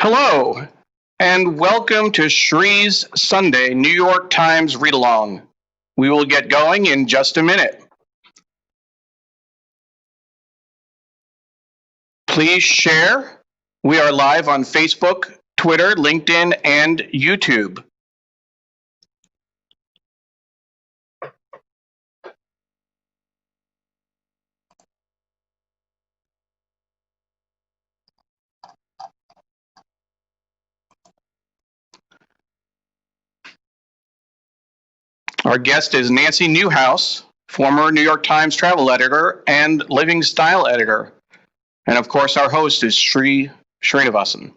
Hello, and welcome to Shree's Sunday New York Times Read-Along. We will get going in just a minute. Please share. We are live on Facebook, Twitter, LinkedIn, and YouTube. Our guest is Nancy Newhouse, former New York Times travel editor and living style editor. And of course, our host is Shree Srinivasan.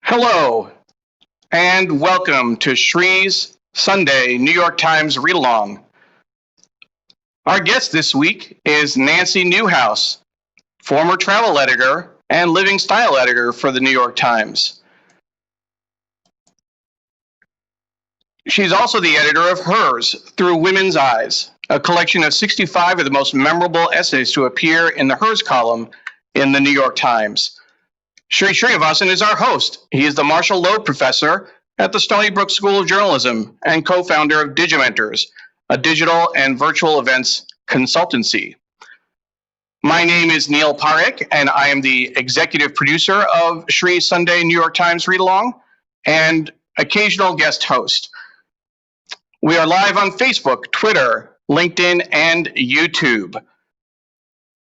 Hello, and welcome to Shree's Sunday New York Times Read-Along. Our guest this week is Nancy Newhouse, former travel editor and living style editor for the New York Times. She's also the editor of Hers Through Women's Eyes, a collection of 65 of the most memorable essays to appear in the Hers column in the New York Times. Shree Srinivasan is our host. He is the Marshall Loeb Professor at the Stony Brook School of Journalism and co-founder of Digimentors, a digital and virtual events consultancy. My name is Neil Parekh, and I am the executive producer of Shree's Sunday New York Times Read-Along and occasional guest host. We are live on Facebook, Twitter, LinkedIn, and YouTube.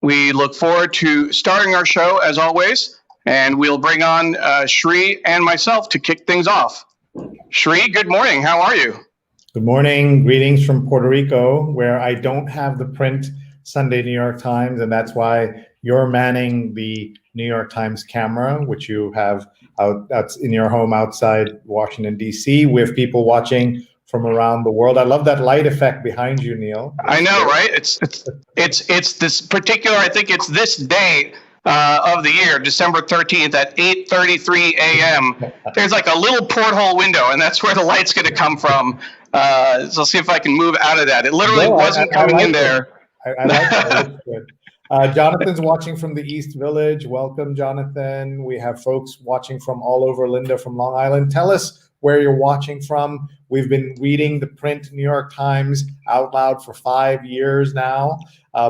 We look forward to starting our show as always, and we'll bring on Shree and myself to kick things off. Shree, good morning. How are you? Good morning. Greetings from Puerto Rico, where I don't have the print Sunday New York Times, and that's why you're manning the New York Times camera, which you have out in your home outside Washington, D.C., with people watching from around the world. I love that light effect behind you, Neil. I know, right? It's this particular, I think it's this day of the year, December 13th at 8:33 a.m. There's like a little porthole window, and that's where the light's going to come from. So I'll see if I can move out of that. It literally wasn't coming in there. I like that. It looks good. Jonathan's watching from the East Village. Welcome, Jonathan. We have folks watching from all over. Linda from Long Island. Tell us where you're watching from. We've been reading the print New York Times out loud for 5 years now.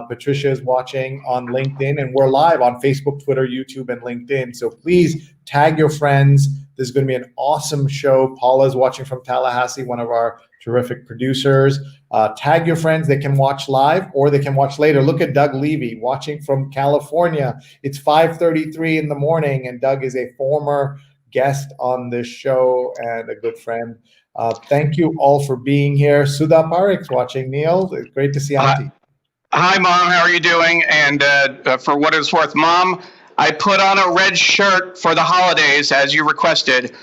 Patricia is watching on LinkedIn, and we're live on Facebook, Twitter, YouTube, and LinkedIn. So please tag your friends. This is going to be an awesome show. Paula's watching from Tallahassee, one of our terrific producers. Tag your friends. They can watch live or they can watch later. Look at Doug Levy watching from California. It's 5:33 in the morning, and Doug is a former guest on this show and a good friend. Thank you all for being here. Sudha Parekh's watching. Neil, it's great to see Auntie. Hi, Mom. How are you doing? And for what it's worth, Mom, I put on a red shirt for the holidays as you requested.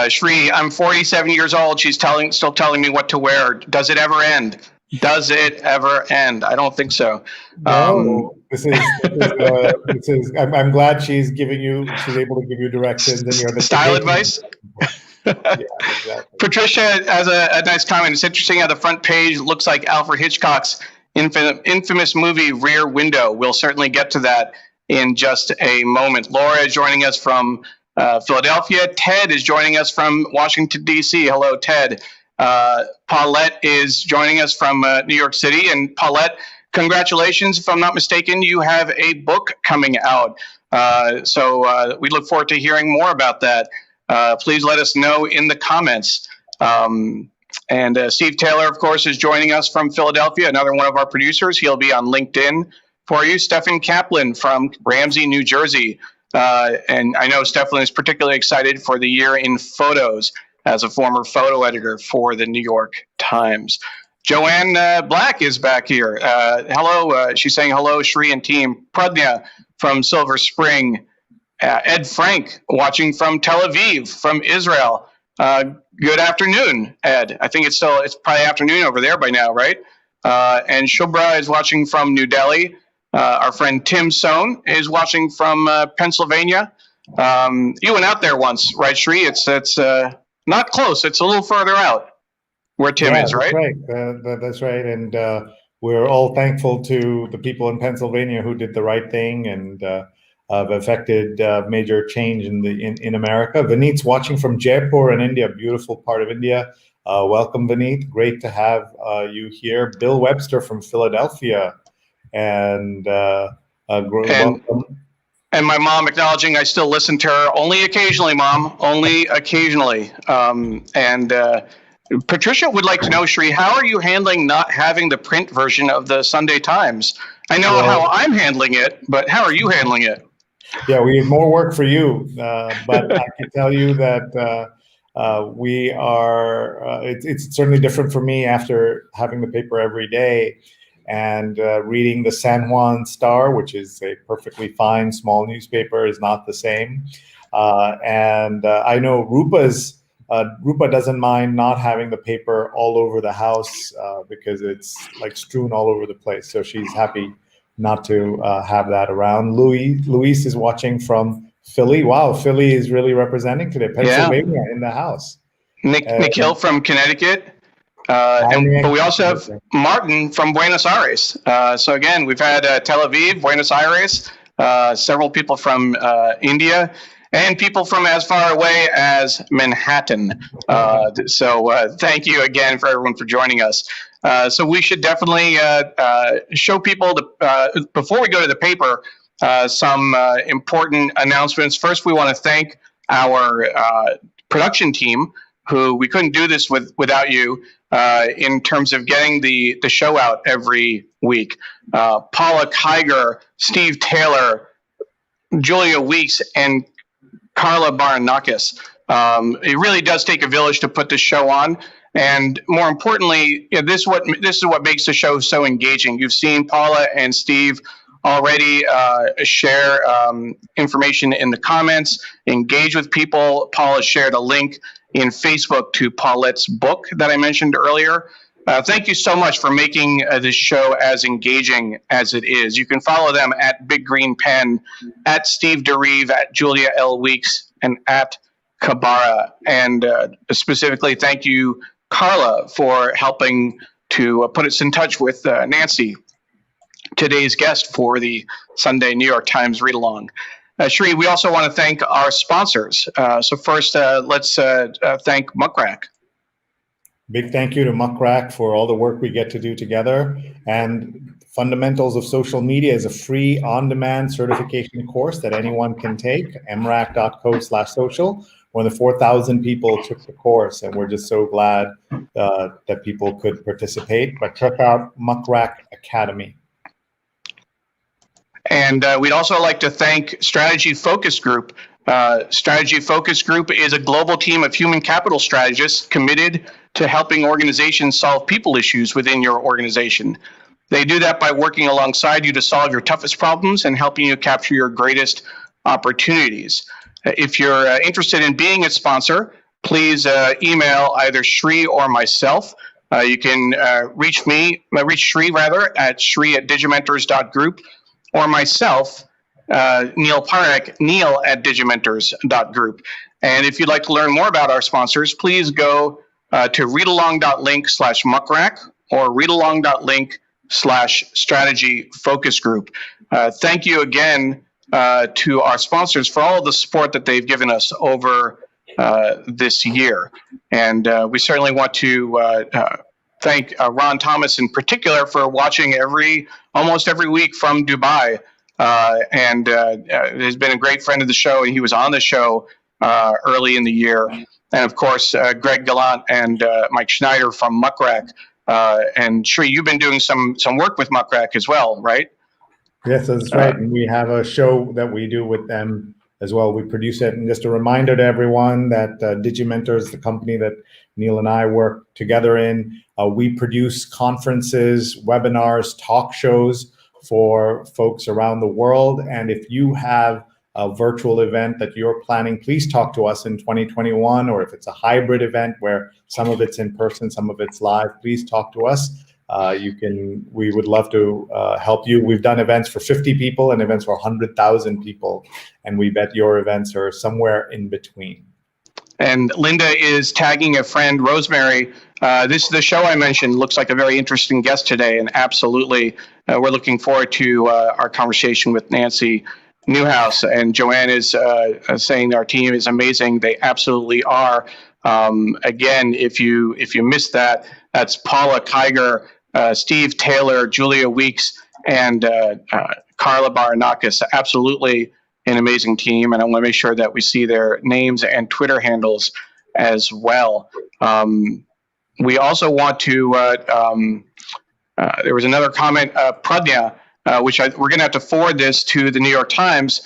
Shree, I'm 47 years old. She's still telling me what to wear. Does it ever end? Does it ever end? I don't think so. No, I'm glad she's able to give you directions. And you're the style advice. Yeah, exactly. Patricia has a nice comment. It's interesting how the front page looks like Alfred Hitchcock's infamous movie Rear Window. We'll certainly get to that in just a moment. Laura is joining us from Philadelphia. Ted is joining us from Washington, D.C. Hello, Ted. Paulette is joining us from New York City. And Paulette, congratulations. If I'm not mistaken, you have a book coming out. So we look forward to hearing more about that. Please let us know in the comments. And Steve Taylor, of course, is joining us from Philadelphia, another one of our producers. He'll be on LinkedIn for you. Stefan Kaplan from Ramsey, New Jersey. And I know Stefan is particularly excited for the year in photos as a former photo editor for the New York Times. Joanne Black is back here. Hello. She's saying hello, Shree and team. Prudnya from Silver Spring. Ed Frank watching from Tel Aviv, from Israel. Good afternoon, Ed. I think it's probably afternoon over there by now, right? And Shubhra is watching from New Delhi. Our friend Tim Sohn is watching from Pennsylvania. You went out there once, right, Shri? It's not close. It's a little further out where Tim is, right? That's right. And we're all thankful to the people in Pennsylvania who did the right thing and have affected major change in America. Vineet's watching from Jaipur in India, beautiful part of India. Welcome, Vineet. Great to have you here. Bill Webster from Philadelphia, and welcome. And my mom acknowledging I still listen to her only occasionally, Mom, only occasionally. Patricia would like to know, Shri, how are you handling not having the print version of the Sunday Times? I know how I'm handling it, but how are you handling it? Yeah, we have more work for you, but I can tell you that we are. It's certainly different for me after having the paper every day and reading the San Juan Star, which is a perfectly fine small newspaper, is not the same. And I know Rupa doesn't mind not having the paper all over the house because it's like strewn all over the place. So she's happy not to have that around. Luis is watching from Philly. Wow, Philly is really representing today. Pennsylvania in the house. Nikhil from Connecticut. But we also have Martin from Buenos Aires. So again, we've had Tel Aviv, Buenos Aires, several people from India, and people from as far away as Manhattan. So thank you again for everyone for joining us. So we should definitely show people, before we go to the paper, some important announcements. First, we want to thank our production team, who we couldn't do this without you, in terms of getting the show out every week. Paula Kiger, Steve Taylor, Julia Weeks, and Carla Baranakis. It really does take a village to put this show on. And more importantly, this is what makes the show so engaging. You've seen Paula and Steve already share information in the comments, engage with people. Paula shared a link in Facebook to Paulette's book that I mentioned earlier. Thank you so much for making this show as engaging as it is. You can follow them at Big Green Pen, at Steve DeReeve, at Julia L. Weeks, and at Kabara. And specifically, thank you, Carla, for helping to put us in touch with Nancy, today's guest for the Sunday New York Times read-along. Shri, we also want to thank our sponsors. So first, let's thank Muckrack. Big thank you to Muckrack for all the work we get to do together. And Fundamentals of Social Media is a free on-demand certification course that anyone can take, mrac.co/social. More than 4,000 people took the course, and we're just so glad that people could participate. But check out Muckrack Academy. And we'd also like to thank Strategy Focus Group. Strategy Focus Group is a global team of human capital strategists committed to helping organizations solve people issues within your organization. They do that by working alongside you to solve your toughest problems and helping you capture your greatest opportunities. If you're interested in being a sponsor, please email either Shri or myself. You can reach Shri at shri@digimentors.group, or myself, Neil Parekh, neil@digimentors.group. And if you'd like to learn more about our sponsors, please go to readalong.link/muckrack or readalong.link/strategy focus group. Thank you again to our sponsors for all of the support that they've given us over this year. And we certainly want to thank Ron Thomas in particular for watching almost every week from Dubai, and has been a great friend of the show, and he was on the show early in the year. And of course, Greg Gallant and Mike Schneider from Muckrack. And Shri, you've been doing some work with Muckrack as well, right? Yes, that's right. And we have a show that we do with them as well. We produce it. And just a reminder to everyone that DigiMentors, the company that Neil and I work together in, we produce conferences, webinars, talk shows for folks around the world. And if you have a virtual event that you're planning, please talk to us in 2021, or if it's a hybrid event where some of it's in person, some of it's live, please talk to us. We would love to help you. We've done events for 50 people and events for 100,000 people, and we bet your events are somewhere in between. And Linda is tagging a friend, Rosemary. This is the show I mentioned. Looks like a very interesting guest today, and absolutely, we're looking forward to our conversation with Nancy Newhouse. And Joanne is saying our team is amazing. They absolutely are. Again, if you missed that, that's Paula Kiger, Steve Taylor, Julia Weeks, and Carla Baranakis. Absolutely an amazing team, and I want to make sure that we see their names and Twitter handles as well. We also want to, there was another comment, Pradnya, which we're going to have to forward this to the New York Times.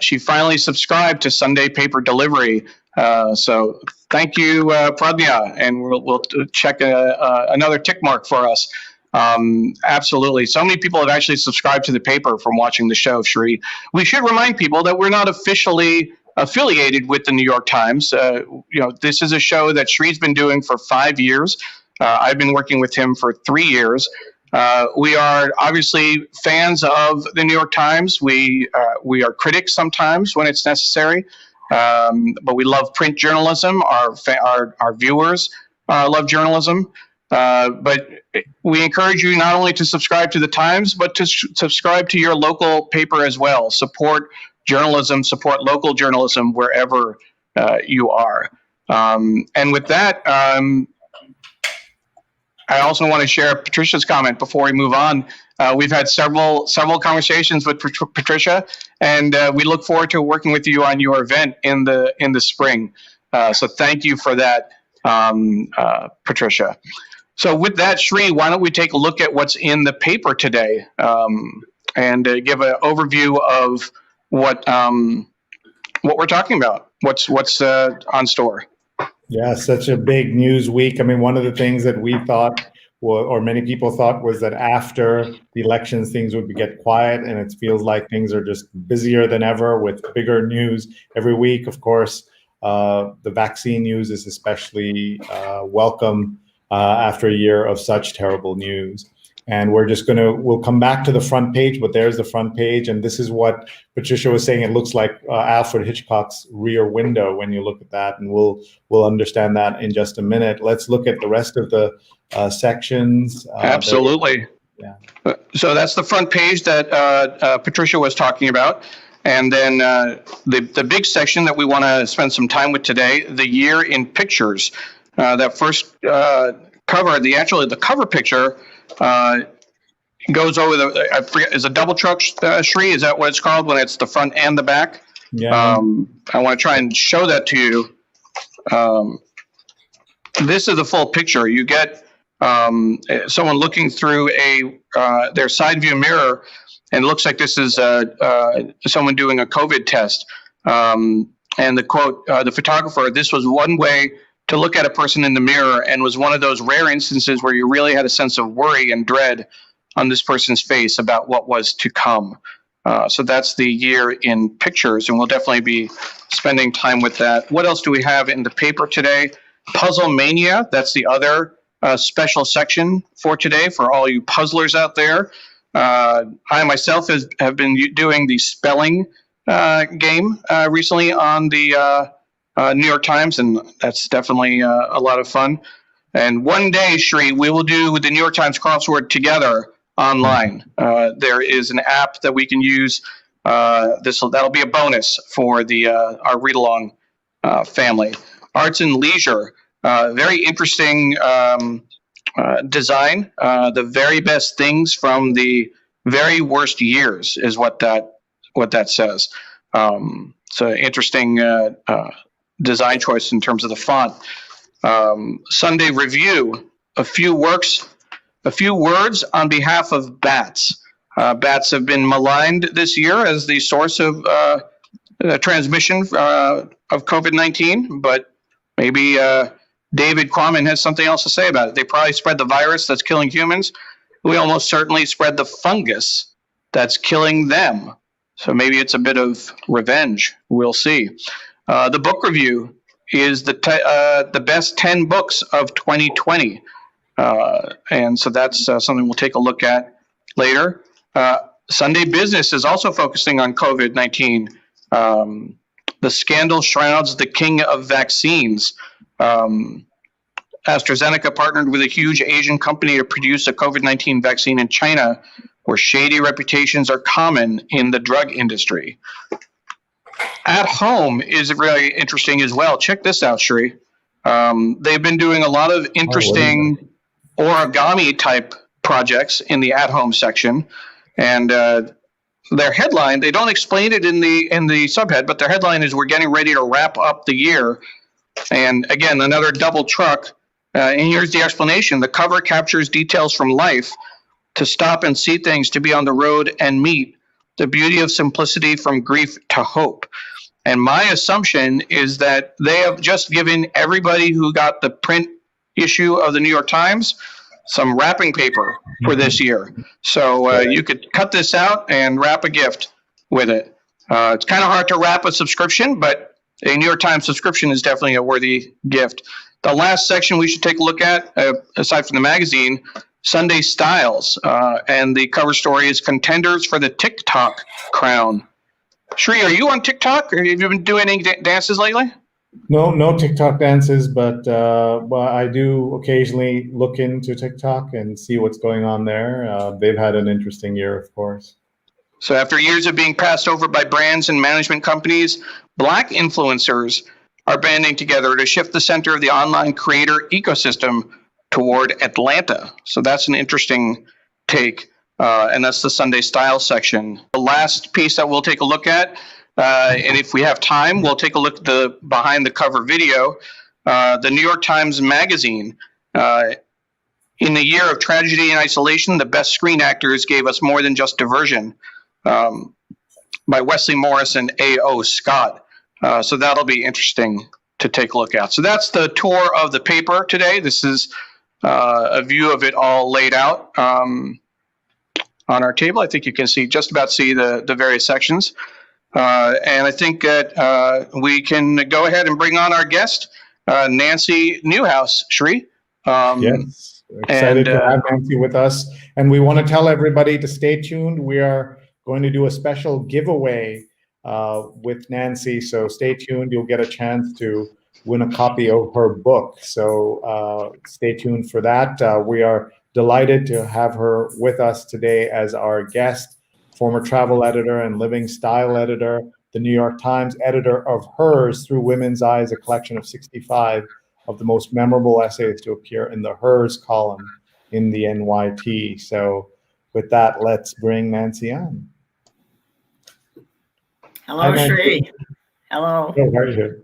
She finally subscribed to Sunday Paper Delivery. So thank you, Pradnya, and we'll check another tick mark for us. Absolutely. So many people have actually subscribed to the paper from watching the show, Sheree. We should remind people that we're not officially affiliated with the New York Times. This is a show that Sheree's been doing for 5 years. I've been working with him for 3 years. We are obviously fans of the New York Times. We are critics sometimes when it's necessary, but we love print journalism. Our viewers love journalism. But we encourage you not only to subscribe to the Times, but to subscribe to your local paper as well. Support journalism, support local journalism wherever you are. And with that, I also want to share Patricia's comment before we move on. We've had several conversations with Patricia, and we look forward to working with you on your event in the spring. So thank you for that, Patricia. So with that, Sheree, why don't we take a look at what's in the paper today, and give an overview of what we're talking about, what's on store. Yeah, such a big news week. I mean, one of the things that we thought, or many people thought, was that after the elections, things would get quiet, and it feels like things are just busier than ever with bigger news every week. Of course, the vaccine news is especially welcome after a year of such terrible news. And we'll come back to the front page, but there's the front page. And this is what Patricia was saying. It looks like Alfred Hitchcock's Rear Window when you look at that, and we'll understand that in just a minute. Let's look at the rest of the sections. Absolutely. Yeah. So that's the front page that Patricia was talking about. And then the big section that we want to spend some time with today, the year in pictures. That first cover, the cover picture, goes over I forget, is a double truck, Sheree? Is that what it's called when it's the front and the back? Yeah. I want to try and show that to you. This is the full picture. You get someone looking through their side view mirror, and it looks like this is someone doing a COVID test. And the quote, the photographer, "This was one way to look at a person in the mirror, and was one of those rare instances where you really had a sense of worry and dread on this person's face about what was to come." So that's the year in pictures, and we'll definitely be spending time with that. What else do we have in the paper today? Puzzlemania, that's the other special section for today for all you puzzlers out there. I myself have been doing the spelling game recently on the New York Times, and that's definitely a lot of fun. And one day, Sheree, we will do the New York Times crossword together online. There is an app that we can use. That'll be a bonus for our read-along family. Arts and leisure, very interesting design. The very best things from the very worst years is what that says. So interesting design choice in terms of the font. Sunday review, a few words on behalf of bats. Bats have been maligned this year as the source of transmission of COVID-19, but maybe David Quammen has something else to say about it. They probably spread the virus that's killing humans. We almost certainly spread the fungus that's killing them. So maybe it's a bit of revenge. We'll see. The book review is the best 10 books of 2020. And so that's something we'll take a look at later. Sunday Business is also focusing on COVID-19. The scandal shrouds the king of vaccines. AstraZeneca partnered with a huge Asian company to produce a COVID-19 vaccine in China, where shady reputations are common in the drug industry. At Home is really interesting as well. Check this out, Shri. They've been doing a lot of interesting origami type projects in the At Home section, and their headline, they don't explain it in the subhead, but their headline is, "We're getting ready to wrap up the year." And again, another double truck. And here's the explanation. The cover captures details from life: to stop and see things, to be on the road and meet, the beauty of simplicity, from grief to hope. And my assumption is that they have just given everybody who got the print issue of the New York Times some wrapping paper for this year. So you could cut this out and wrap a gift with it. It's kind of hard to wrap a subscription, but a New York Times subscription is definitely a worthy gift. The last section we should take a look at, aside from the magazine, Sunday Styles. And the cover story is "Contenders for the TikTok Crown." Shri, are you on TikTok? Or have you been doing any dances lately? No TikTok dances, but I do occasionally look into TikTok and see what's going on there. They've had an interesting year, of course. So after years of being passed over by brands and management companies, Black influencers are banding together to shift the center of the online creator ecosystem toward Atlanta. So that's an interesting take. And that's the Sunday Style section. The last piece that we'll take a look at, and if we have time, we'll take a look at the behind the cover video. The New York Times Magazine. In the year of tragedy and isolation, the best screen actors gave us more than just diversion, by Wesley Morris and A.O. Scott. So that'll be interesting to take a look at. So that's the tour of the paper today. This is a view of it all laid out on our table. I think you can just about see the various sections. And I think that we can go ahead and bring on our guest, Nancy Newhouse. Shri? Yes, excited to have Nancy with us. And we want to tell everybody to stay tuned. We are going to do a special giveaway with Nancy, so stay tuned. You'll get a chance to win a copy of her book. So stay tuned for that. We are delighted to have her with us today as our guest, former travel editor and living style editor, the New York Times editor of Hers Through Women's Eyes, a collection of 65 of the most memorable essays to appear in the Hers column in the NYT. So with that, let's bring Nancy on. Hello, Shri. Hello. Hey, how are you?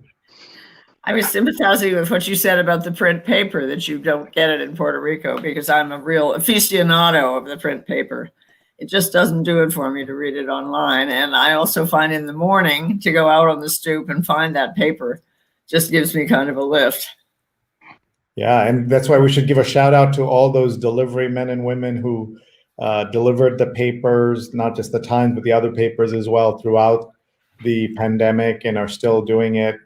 I was sympathizing with what you said about the print paper, that you don't get it in Puerto Rico, because I'm a real aficionado of the print paper. It just doesn't do it for me to read it online. And I also find in the morning to go out on the stoop and find that paper just gives me kind of a lift. Yeah, and that's why we should give a shout out to all those delivery men and women who delivered the papers, not just the Times, but the other papers as well throughout the pandemic, and are still doing it.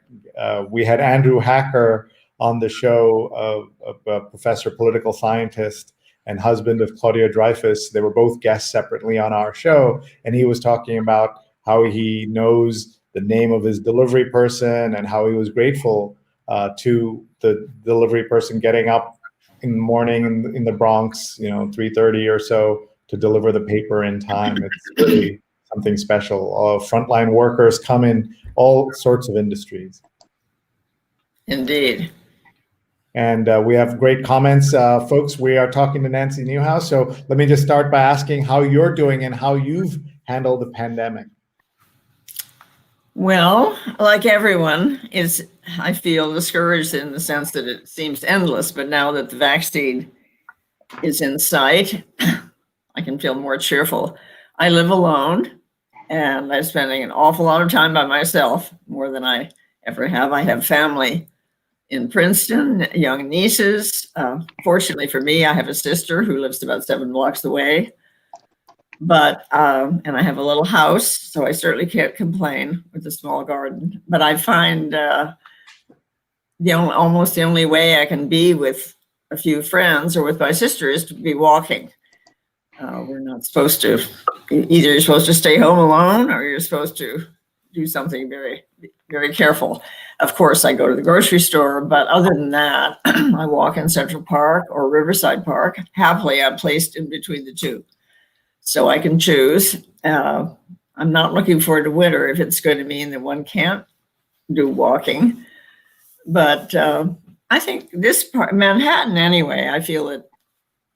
We had Andrew Hacker on the show, a professor, political scientist, and husband of Claudia Dreyfus. They were both guests separately on our show, and he was talking about how he knows the name of his delivery person and how he was grateful to the delivery person getting up in the morning in the Bronx, 3:30 or so, to deliver the paper in time. It's really something special. Frontline workers come in all sorts of industries. Indeed. And we have great comments. Folks, we are talking to Nancy Newhouse. So let me just start by asking how you're doing and how you've handled the pandemic. Well, like everyone, I feel discouraged in the sense that it seems endless, but now that the vaccine is in sight, I can feel more cheerful. I live alone, and I'm spending an awful lot of time by myself, more than I ever have. I have family in Princeton, young nieces. Fortunately for me, I have a sister who lives about 7 blocks away. But, and I have a little house, so I certainly can't complain with a small garden. But I find almost the only way I can be with a few friends or with my sister is to be walking. We're not supposed to, either you're supposed to stay home alone or you're supposed to do something very, very careful. Of course, I go to the grocery store, but other than that, I walk in Central Park or Riverside Park. Happily, I'm placed in between the two, so I can choose. I'm not looking forward to winter if it's going to mean that one can't do walking. But I think this part, Manhattan anyway, I feel that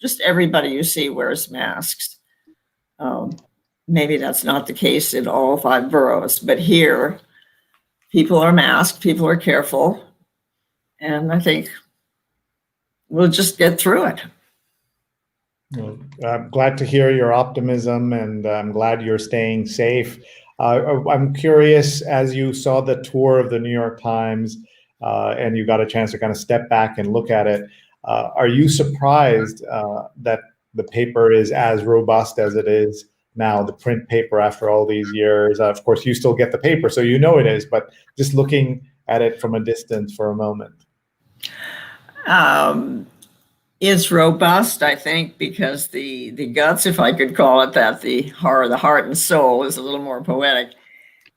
just everybody you see wears masks. Maybe that's not the case in all 5 boroughs, but here, people are masked, people are careful, and I think we'll just get through it. Well, I'm glad to hear your optimism, and I'm glad you're staying safe. I'm curious, as you saw the tour of the New York Times and you got a chance to kind of step back and look at it, are you surprised that the paper is as robust as it is now, the print paper after all these years? Of course, you still get the paper, so you know it is, but just looking at it from a distance for a moment. It's robust, I think, because the guts, if I could call it that, the heart and soul is a little more poetic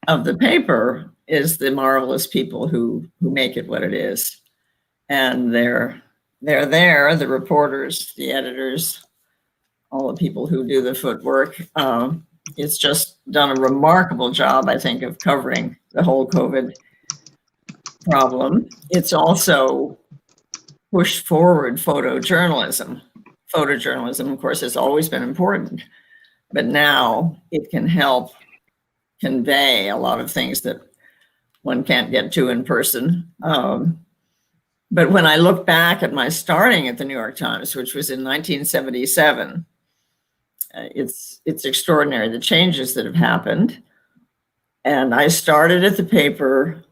of the paper, is the marvelous people who make it what it is. And they're there, the reporters, the editors, all the people who do the footwork. It's just done a remarkable job, I think, of covering the whole COVID problem. It's also pushed forward photojournalism. Photojournalism, of course, has always been important, but now it can help convey a lot of things that one can't get to in person. But when I look back at my starting at the New York Times, which was in 1977, it's extraordinary, the changes that have happened. And I started at the paper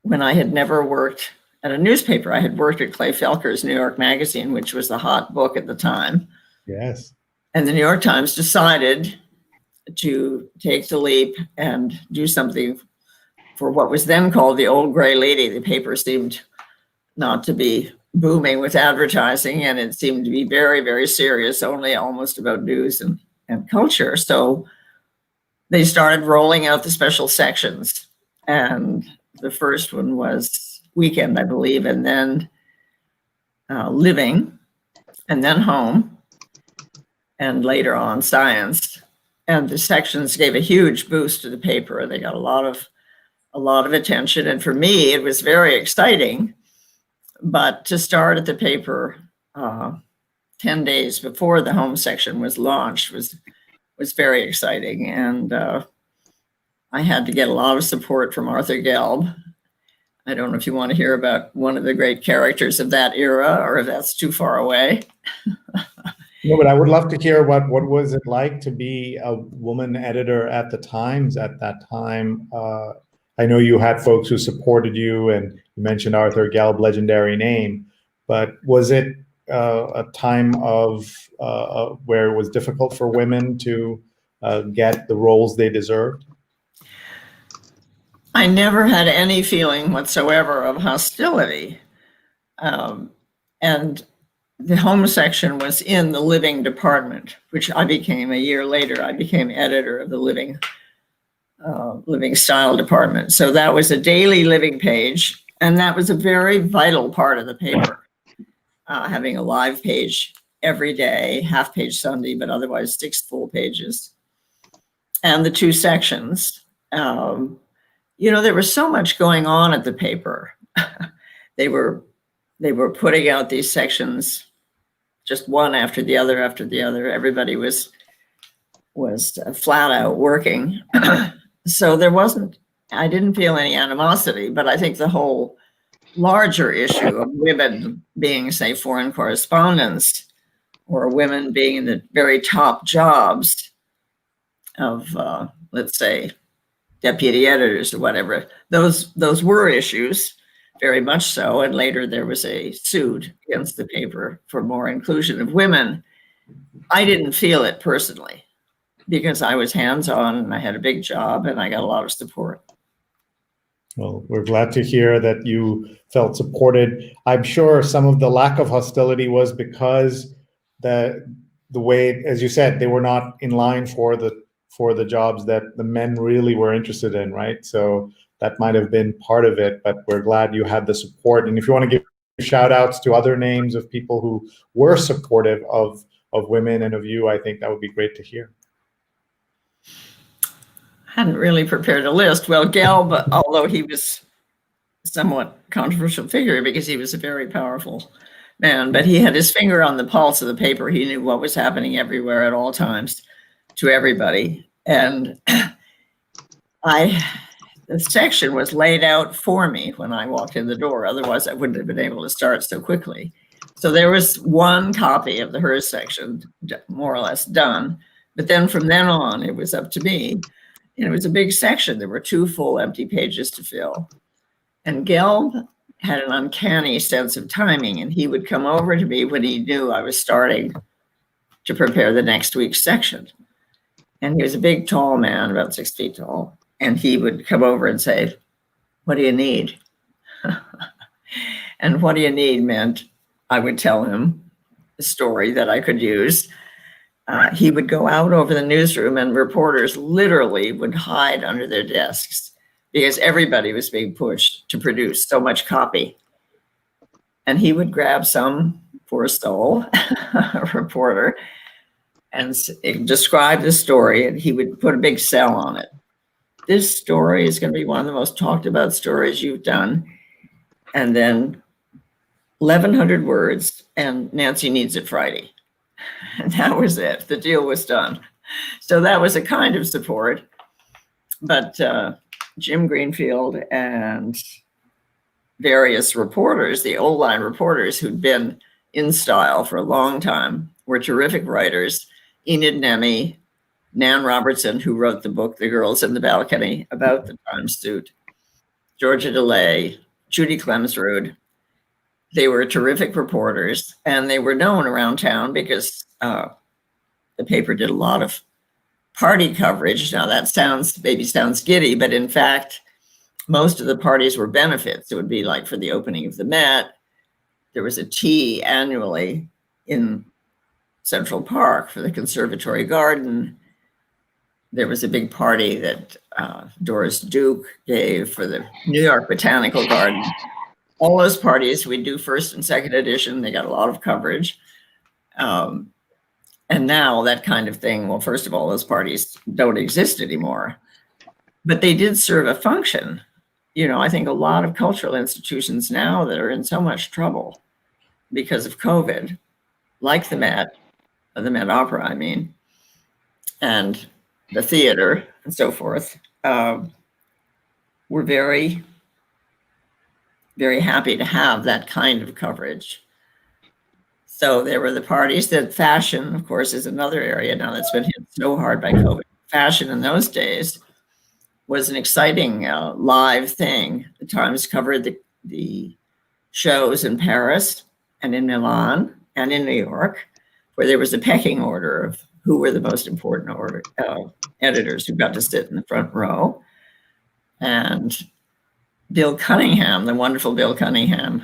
when I had never worked at a newspaper. I had worked at Clay Felker's New York Magazine, which was the hot book at the time. Yes. And the New York Times decided to take the leap and do something for what was then called the old gray lady. The paper seemed not to be booming with advertising, and it seemed to be very, very serious, only almost about news and culture. So they started rolling out the special sections. And the first one was Weekend, I believe, and then Living, and then Home, and later on Science. And the sections gave a huge boost to the paper. They got a lot of attention. And for me, it was very exciting. But to start at the paper 10 days before the Home section was launched was very exciting. And I had to get a lot of support from Arthur Gelb. I don't know if you want to hear about one of the great characters of that era, or if that's too far away. No, but I would love to hear what was it like to be a woman editor at the Times at that time. I know you had folks who supported you, and you mentioned Arthur Gelb, legendary name, but was it a time of where it was difficult for women to get the roles they deserved? I never had any feeling whatsoever of hostility. And the Home section was in the Living department, which I became a year later. I became editor of the Living Style department. So that was a daily living page, and that was a very vital part of the paper, having a live page every day, half page Sunday, but otherwise 6 full pages. And the 2 sections. There was so much going on at the paper. They were putting out these sections, just one after the other after the other. Everybody was flat out working. So I didn't feel any animosity, but I think the whole larger issue of women being, say, foreign correspondents, or women being in the very top jobs of, let's say, deputy editors or whatever, those were issues, very much so. And later there was a suit against the paper for more inclusion of women. I didn't feel it personally because I was hands-on and I had a big job and I got a lot of support. Well, we're glad to hear that you felt supported. I'm sure some of the lack of hostility was because the way, as you said, they were not in line for the jobs that the men really were interested in, right? So that might have been part of it, but we're glad you had the support. And if you want to give shout outs to other names of people who were supportive of women and of you, I think that would be great to hear. Hadn't really prepared a list. Well, Gelb, although he was a somewhat controversial figure because he was a very powerful man, but he had his finger on the pulse of the paper. He knew what was happening everywhere at all times to everybody. And the section was laid out for me when I walked in the door. Otherwise, I wouldn't have been able to start so quickly. So there was one copy of the hers section, more or less done. But then from then on, it was up to me. And it was a big section. There were 2 full empty pages to fill. And Gelb had an uncanny sense of timing, and he would come over to me when he knew I was starting to prepare the next week's section. And he was a big, tall man, about 6 feet tall. And he would come over and say, "What do you need?" And what do you need meant I would tell him a story that I could use. He would go out over the newsroom, and reporters literally would hide under their desks because everybody was being pushed to produce so much copy. And he would grab some poor soul, a reporter, and describe the story, and he would put a big sell on it. This story is going to be one of the most talked about stories you've done. And then 1,100 words, and Nancy needs it Friday. And that was it. The deal was done. So that was a kind of support. But Jim Greenfield and various reporters, the old line reporters who'd been in style for a long time, were terrific writers. Enid Nemi, Nan Robertson, who wrote the book, The Girls in the Balcony, about the time suit, Georgia DeLay, Judy Clemsrud. They were terrific reporters, and they were known around town because the paper did a lot of party coverage. Now that maybe sounds giddy, but in fact, most of the parties were benefits. It would be like for the opening of the Met. There was a tea annually in Central Park for the Conservatory Garden. There was a big party that Doris Duke gave for the New York Botanical Garden. All those parties, we do first and second edition. They got a lot of coverage. And now that kind of thing, well, first of all, those parties don't exist anymore, but they did serve a function. You know, I think a lot of cultural institutions now that are in so much trouble because of COVID, like the Met Opera, I mean, and the theater and so forth, were very, very happy to have that kind of coverage. So there were the parties. That fashion, of course, is another area now that's been hit so hard by COVID. Fashion in those days was an exciting live thing. The Times covered the shows in Paris and in Milan and in New York, where there was a pecking order of who were the most important editors who got to sit in the front row. And Bill Cunningham, the wonderful Bill Cunningham,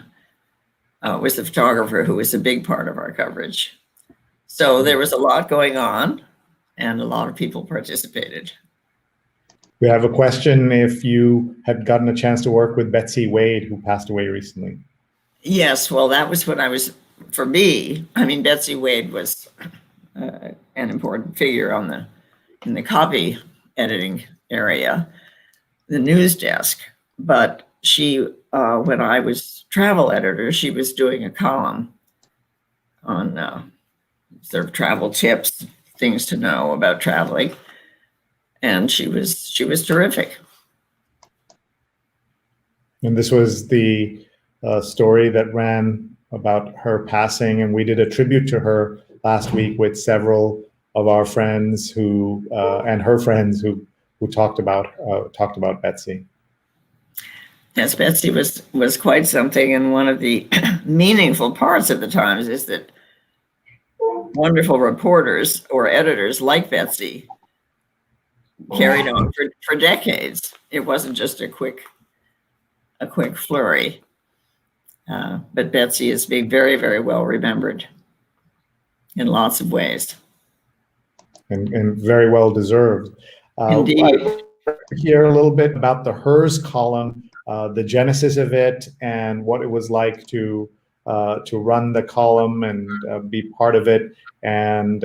was the photographer who was a big part of our coverage. So there was a lot going on, and a lot of people participated. We have a question if you had gotten a chance to work with Betsy Wade, who passed away recently. Yes, well, that was when I was, for me, I mean, Betsy Wade was an important figure in the copy editing area, the news desk. But she, when I was travel editor, she was doing a column on sort of travel tips, things to know about traveling. And she was terrific. And this was the story that ran about her passing, and we did a tribute to her last week with several of our friends who and her friends who talked about Betsy. Yes, Betsy was quite something, and one of the meaningful parts of the Times is that wonderful reporters or editors like Betsy carried on for decades. It wasn't just a quick a quick flurry. But Betsy is being very, very well remembered in lots of ways. And very well deserved. Indeed. I'd like to hear a little bit about the Hers column, the genesis of it, and what it was like to run the column and be part of it. And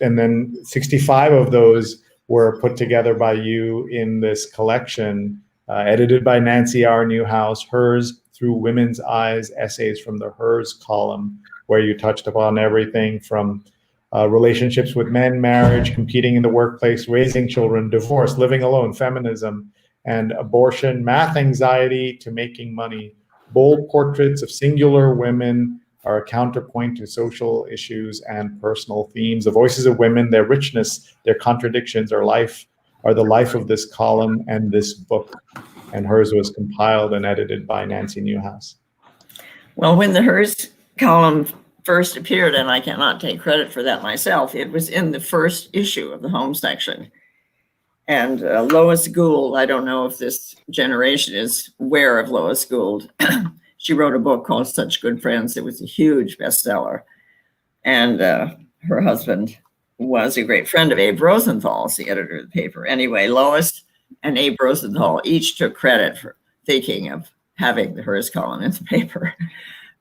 then 65 of those were put together by you in this collection, edited by Nancy Newhouse, Hers Through Women's Eyes, Essays from the Hers column, where you touched upon everything from relationships with men, marriage, competing in the workplace, raising children, divorce, living alone, feminism, and abortion, math anxiety to making money. Bold portraits of singular women are a counterpoint to social issues and personal themes. The voices of women, their richness, their contradictions, are the life of this column and this book. And Hers was compiled and edited by Nancy Newhouse. Well, when the Hers column first appeared, and I cannot take credit for that myself, it was in the first issue of the home section. And Lois Gould, I don't know if this generation is aware of Lois Gould. She wrote a book called Such Good Friends. It was a huge bestseller. And her husband was a great friend of Abe Rosenthal's, the editor of the paper. Anyway, Lois and Abe Rosenthal each took credit for thinking of having the Hers column in the paper.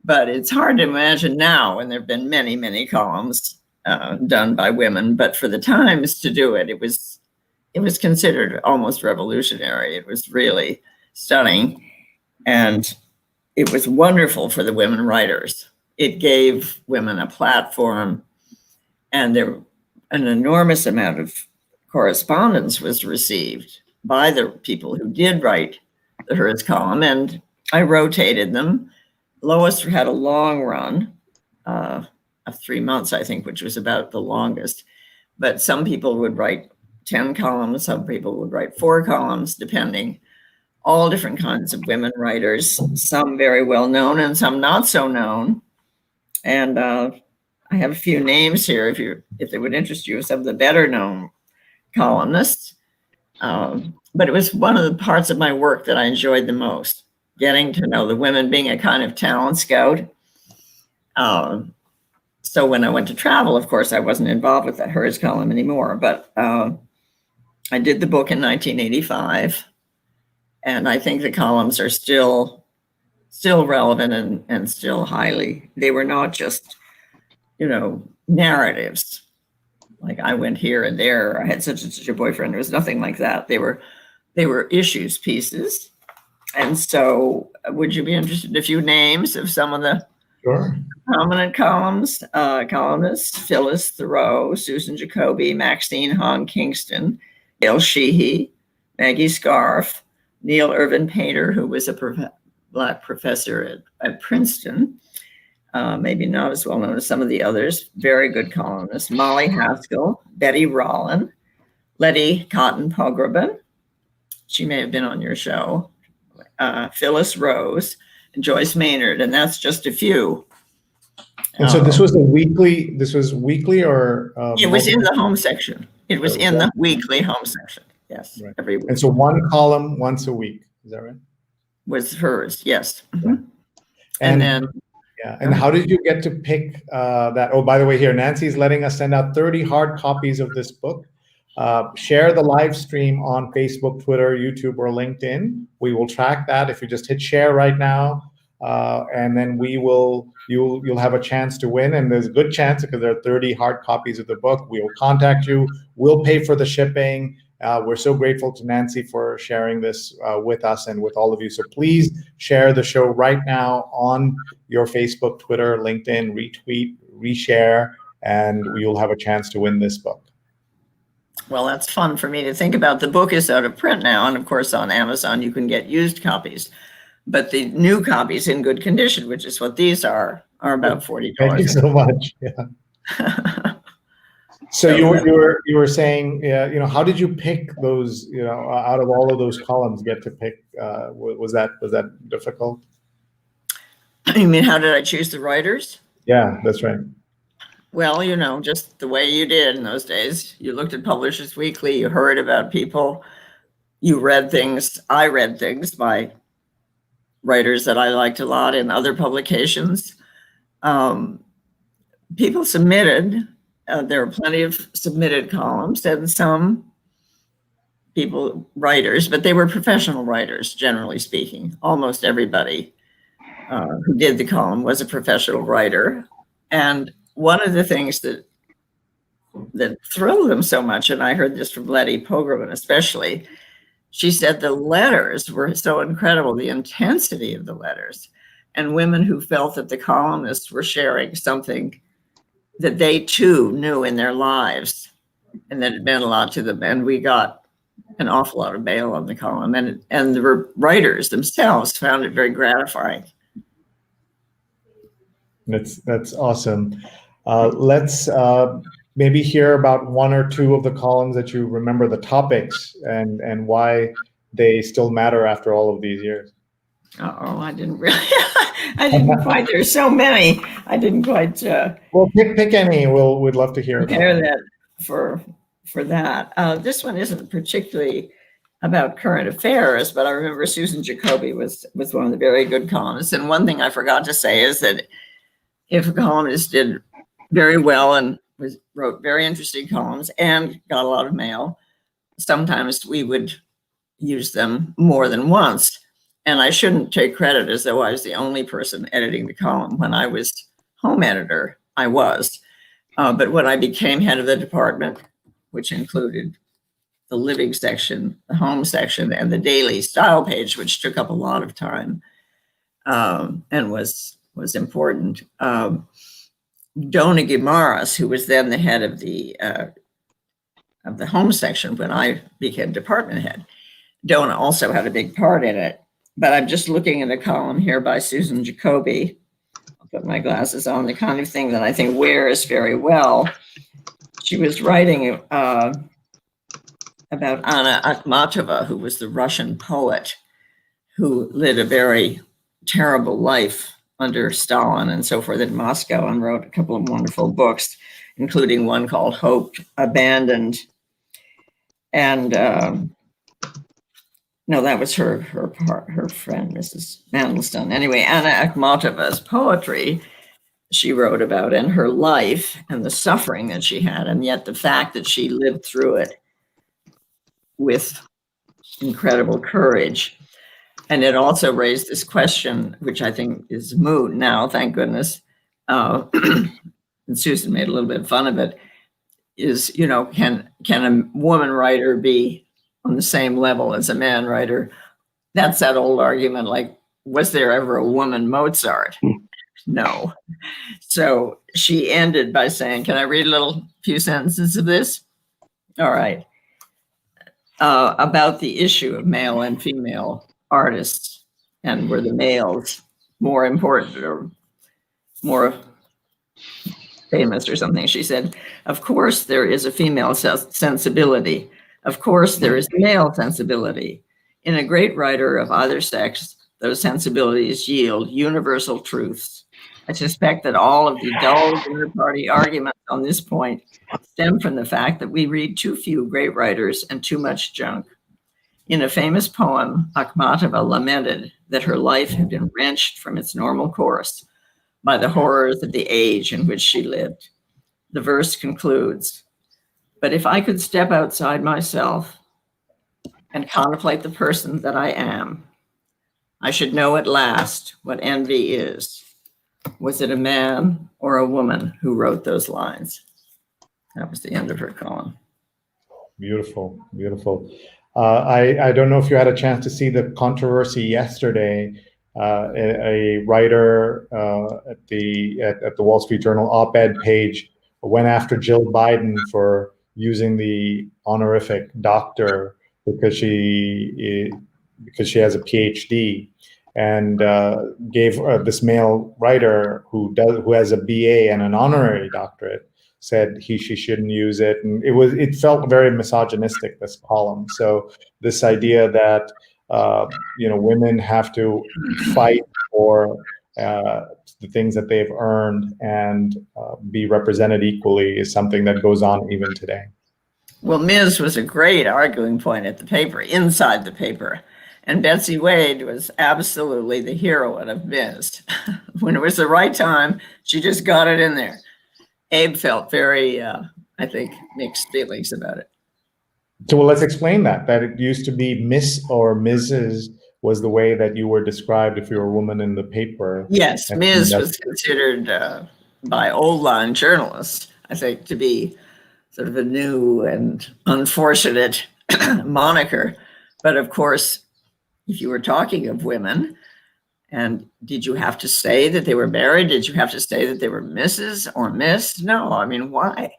But it's hard to imagine now, when there have been many, many columns done by women. But for the Times to do it, it was considered almost revolutionary. It was really stunning. And it was wonderful for the women writers. It gave women a platform, and an enormous amount of correspondence was received by the people who did write the Hers column, and I rotated them. Lois had a long run of 3 months, I think, which was about the longest. But some people would write 10 columns, some people would write 4 columns, depending. All different kinds of women writers, some very well known and some not so known. And I have a few names here if they would interest you, some of the better known columnists. But it was one of the parts of my work that I enjoyed the most, getting to know the women, being a kind of talent scout. So when I went to travel, of course, I wasn't involved with that Hers column anymore, but I did the book in 1985. And I think the columns are still relevant and still they were not just, narratives. Like I went here and there, I had such and such a boyfriend. There was nothing like that. They were issues pieces. And so would you be interested in a few names of some of the prominent columnists? Phyllis Thoreau, Susan Jacoby, Maxine Hong Kingston, Gail Sheehy, Maggie Scarf, Neil Irvin Painter, who was a Black professor at Princeton, maybe not as well known as some of the others, very good columnists, Molly Haskell, Betty Rollin, Letty Cotton Pogrebin, she may have been on your show, Phyllis Rose, and Joyce Maynard, and that's just a few. And so this was weekly or? It was in the home section. It was in the weekly home section. Yes, right. Every week. And so one column once a week, is that right? Was Hers, yes. Mm-hmm. And then, yeah. And how did you get to pick that? Oh, by the way, here Nancy's letting us send out 30 hard copies of this book. Share the live stream on Facebook, Twitter, YouTube, or LinkedIn. We will track that if you just hit share right now, and then you'll have a chance to win. And there's a good chance because there are 30 hard copies of the book. We will contact you. We'll pay for the shipping. We're so grateful to Nancy for sharing this with us and with all of you. So please share the show right now on your Facebook, Twitter, LinkedIn, retweet, reshare, and you'll have a chance to win this book. Well, that's fun for me to think about. The book is out of print now, and of course on Amazon you can get used copies. But the new copies in good condition, which is what these are about $40. Thank you so much. Yeah. So you were saying, how did you pick those? Out of all of those columns, get to pick? Was that difficult? You mean how did I choose the writers? Yeah, that's right. Well, just the way you did in those days. You looked at Publishers Weekly. You heard about people. You read things. I read things by writers that I liked a lot in other publications. People submitted. There were plenty of submitted columns, and some people, writers, but they were professional writers, generally speaking. Almost everybody who did the column was a professional writer. And one of the things that thrilled them so much, and I heard this from Letty Pogrebin especially, she said the letters were so incredible, the intensity of the letters, and women who felt that the columnists were sharing something that they too knew in their lives and that it meant a lot to them. And we got an awful lot of mail on the column, and the writers themselves found it very gratifying. That's awesome. Let's maybe hear about one or two of the columns that you remember, the topics and why they still matter after all of these years. I didn't really. I didn't quite. There's so many. I didn't quite. Well, pick any. We'd love to hear about that for that. This one isn't particularly about current affairs, but I remember Susan Jacoby was one of the very good columnists. And one thing I forgot to say is that if a columnist did very well and wrote very interesting columns and got a lot of mail, sometimes we would use them more than once. And I shouldn't take credit as though I was the only person editing the column. When I was home editor, I was. But when I became head of the department, which included the living section, the home section, and the daily style page, which took up a lot of time and was important. Donna Guimaras, who was then the head of the home section when I became department head, Donna also had a big part in it. But I'm just looking at a column here by Susan Jacoby. I'll put my glasses on, the kind of thing that I think wears very well. She was writing about Anna Akhmatova, who was the Russian poet who led a very terrible life under Stalin and so forth in Moscow, and wrote a couple of wonderful books, including one called Hope Abandoned. And no, that was her friend, Mrs. Mandelstam. Anyway, Anna Akhmatova's poetry she wrote about, and her life and the suffering that she had, and yet the fact that she lived through it with incredible courage. And it also raised this question, which I think is moot now, thank goodness. And Susan made a little bit of fun of it, is, can a woman writer be on the same level as a man writer? That's that old argument, like, was there ever a woman Mozart? No. So she ended by saying, can I read a few sentences of this? All right. About the issue of male and female artists, and were the males more important or more famous or something. She said, of course there is a female sensibility. Of course there is male sensibility. In a great writer of either sex, those sensibilities yield universal truths. I suspect that all of the dull inter-party arguments on this point stem from the fact that we read too few great writers and too much junk. In a famous poem, Akhmatova lamented that her life had been wrenched from its normal course by the horrors of the age in which she lived. The verse concludes, but if I could step outside myself and contemplate the person that I am, I should know at last what envy is. Was it a man or a woman who wrote those lines? That was the end of her column. Beautiful, beautiful. I don't know if you had a chance to see the controversy yesterday. A writer at the Wall Street Journal op-ed page went after Jill Biden for using the honorific doctor because she has a PhD, and gave this male writer who has a BA and an honorary doctorate, said she shouldn't use it, and it felt very misogynistic, this column. So this idea that women have to fight for the things that they've earned and be represented equally is something that goes on even today. Well, Ms. was a great arguing point at the paper, inside the paper. And Betsy Wade was absolutely the heroine of Ms. When it was the right time, she just got it in there. Abe felt very, I think, mixed feelings about it. So let's explain that it used to be Miss or Mrs. was the way that you were described if you were a woman in the paper. Yes, Ms. was considered by old line journalists, I think, to be sort of a new and unfortunate moniker. But of course, if you were talking of women, and did you have to say that they were married? Did you have to say that they were Mrs. or Miss? No, I mean, why?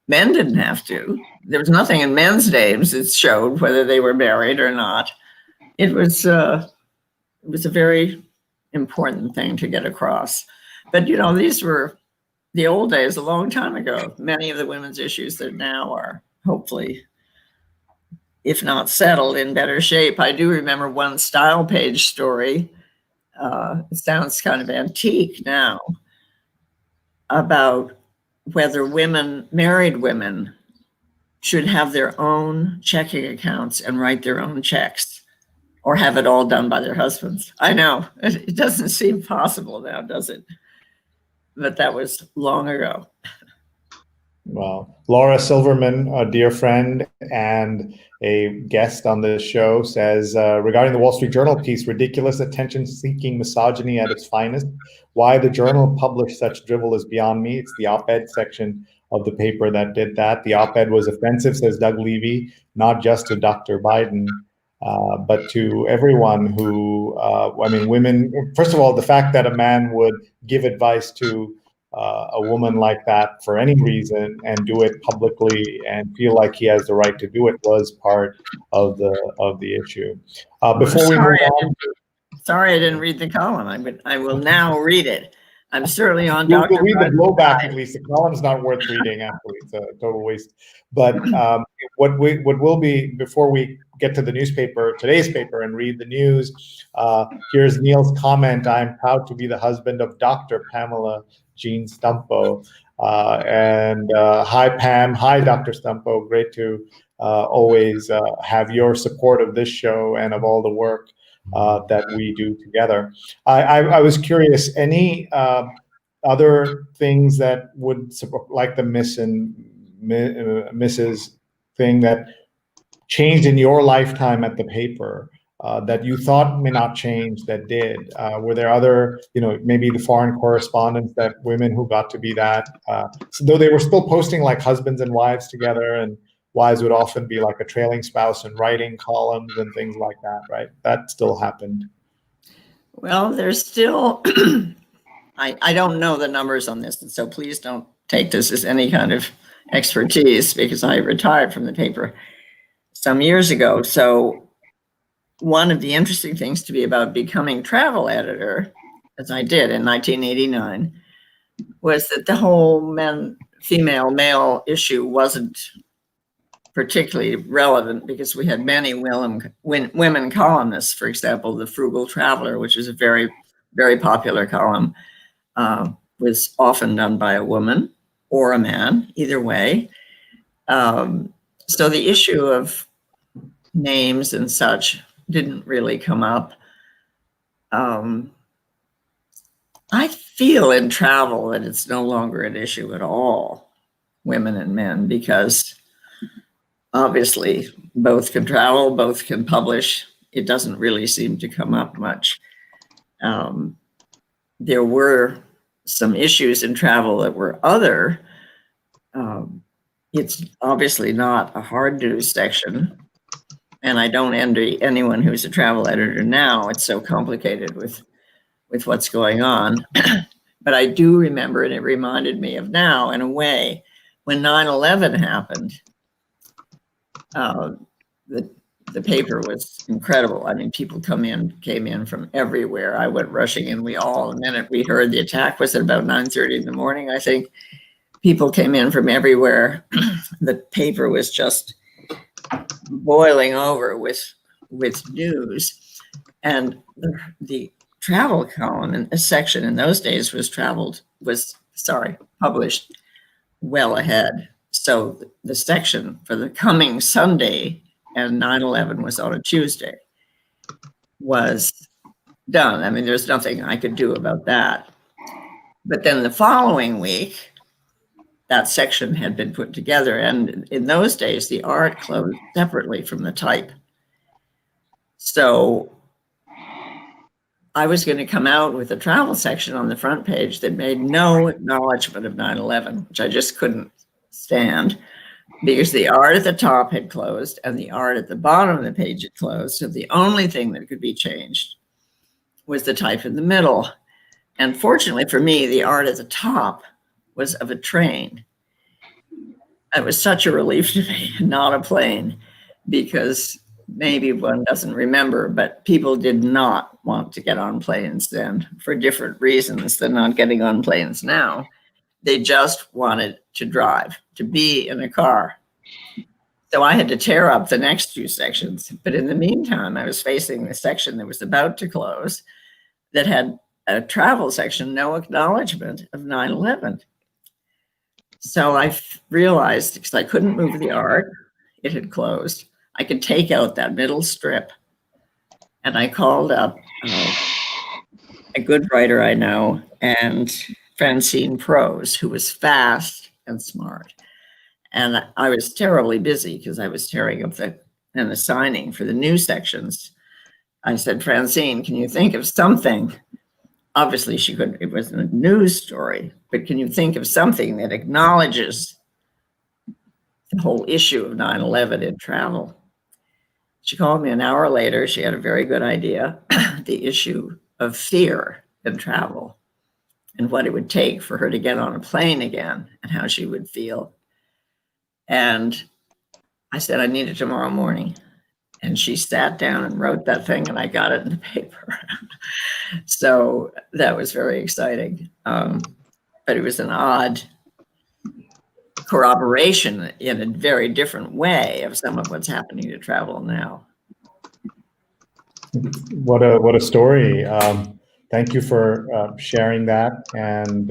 Men didn't have to. There was nothing in men's names that showed whether they were married or not. It was a very important thing to get across. But, you know, these were the old days, a long time ago. Many of the women's issues that now are hopefully, if not settled, in better shape. I do remember one style page story. It sounds kind of antique now, about whether married women should have their own checking accounts and write their own checks, or have it all done by their husbands. I know, it doesn't seem possible now, does it? But that was long ago. Well, Laura Silverman, a dear friend and a guest on the show, says, regarding the Wall Street Journal piece, ridiculous attention-seeking misogyny at its finest. Why the Journal published such drivel is beyond me. It's the op-ed section of the paper that did that. The op-ed was offensive, says Doug Levy, not just to Dr. Biden, but to everyone who, I mean, women. First of all, the fact that a man would give advice to a woman like that for any reason and do it publicly and feel like he has the right to do it was part of the issue. Before we move on, sorry, I didn't read the column. I will now read it. I'm certainly on we'll Dr. read the blowback side. at least. The column's not worth reading. Actually, it's a total waste. But what will be, before we get to the newspaper, today's paper, and read the news, here's Neil's comment. I'm proud to be the husband of Dr. Pamela Jean Stumpo. And hi, Pam. Hi, Dr. Stumpo. Great to always have your support of this show and of all the work that we do together. I was curious, any other things that would, like the Miss and Mrs. thing that changed in your lifetime at the paper, that you thought may not change that did? Were there other, maybe the foreign correspondence, that women who got to be that, so though they were still posting like husbands and wives together, and wives would often be like a trailing spouse and writing columns and things like that, right? That still happened. Well, there's still, I don't know the numbers on this, and so please don't take this as any kind of expertise, because I retired from the paper some years ago. So one of the interesting things to be about becoming travel editor, as I did in 1989, was that the whole female, male issue wasn't particularly relevant, because we had many women columnists. For example, the Frugal Traveler, which is a very, very popular column, was often done by a woman or a man, either way. So the issue of names and such didn't really come up. I feel in travel that it's no longer an issue at all, women and men, because obviously both can travel, both can publish. It doesn't really seem to come up much. There were some issues in travel that were other. It's obviously not a hard news section, and I don't envy anyone who's a travel editor now. It's so complicated with what's going on. But I do remember, and it reminded me of now in a way, when 9/11 happened, the paper was incredible. I mean, people came in from everywhere. I went rushing in. The minute we heard the attack was at about 9:30 in the morning, I think. People came in from everywhere. The paper was just boiling over with news. And the travel column, and a section in those days was published well ahead. So the section for the coming Sunday and 9/11 was on a Tuesday. was done. I mean, there's nothing I could do about that. But then the following week, that section had been put together. And in those days, the art closed separately from the type. So I was going to come out with a travel section on the front page that made no acknowledgement of 9/11, which I just couldn't stand, because the art at the top had closed and the art at the bottom of the page had closed. So the only thing that could be changed was the type in the middle. And fortunately for me, the art at the top was of a train. It was such a relief to me, not a plane, because maybe one doesn't remember, but people did not want to get on planes then for different reasons than not getting on planes now. They just wanted to drive, to be in a car. So I had to tear up the next few sections. But in the meantime, I was facing the section that was about to close that had a travel section, no acknowledgement of 9/11. So I realized, because I couldn't move the art, it had closed, I could take out that middle strip. And I called up a good writer I know, and Francine Prose, who was fast and smart. And I was terribly busy because I was tearing up and assigning for the new sections. I said, Francine, can you think of something? Obviously, she couldn't, it wasn't a news story, but can you think of something that acknowledges the whole issue of 9/11 in travel? She called me an hour later. She had a very good idea, the issue of fear in travel and what it would take for her to get on a plane again and how she would feel. And I said, I need it tomorrow morning. And she sat down and wrote that thing, and I got it in the paper. So that was very exciting. But it was an odd corroboration in a very different way of some of what's happening to travel now. What a story. Thank you for sharing that, and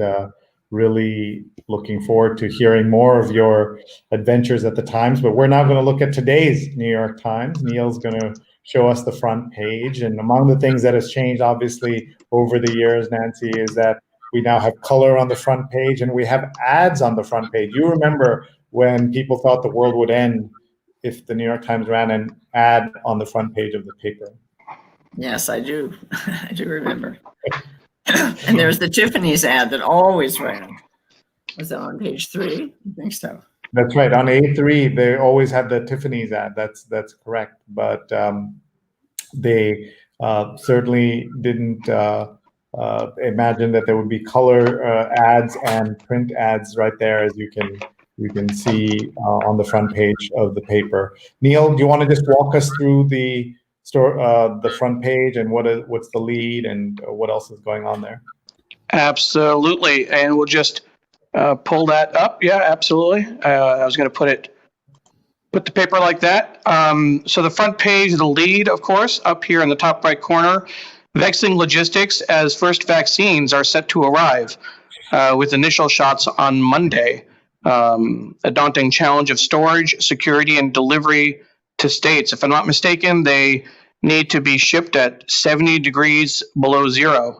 really looking forward to hearing more of your adventures at the Times. But we're now going to look at today's New York Times. Neil's going to show us the front page. And among the things that has changed, obviously, over the years, Nancy, is that we now have color on the front page and we have ads on the front page. You remember when people thought the world would end if the New York Times ran an ad on the front page of the paper? Yes, I do. I do remember. And there's the Tiffany's ad that always ran. Was that on page 3? I think so. That's right. On A3, they always had the Tiffany's ad. That's correct. But they certainly didn't imagine that there would be color ads and print ads right there, as you can see on the front page of the paper. Neil, do you want to just walk us through the front page and what's the lead and what else is going on there? Absolutely, and we'll just pull that up. Yeah, absolutely. I was going to put the paper like that. So the front page, the lead, of course, up here in the top right corner. Vexing logistics as first vaccines are set to arrive, with initial shots on Monday. A daunting challenge of storage, security, and delivery to states. If I'm not mistaken, they need to be shipped at 70 degrees below zero,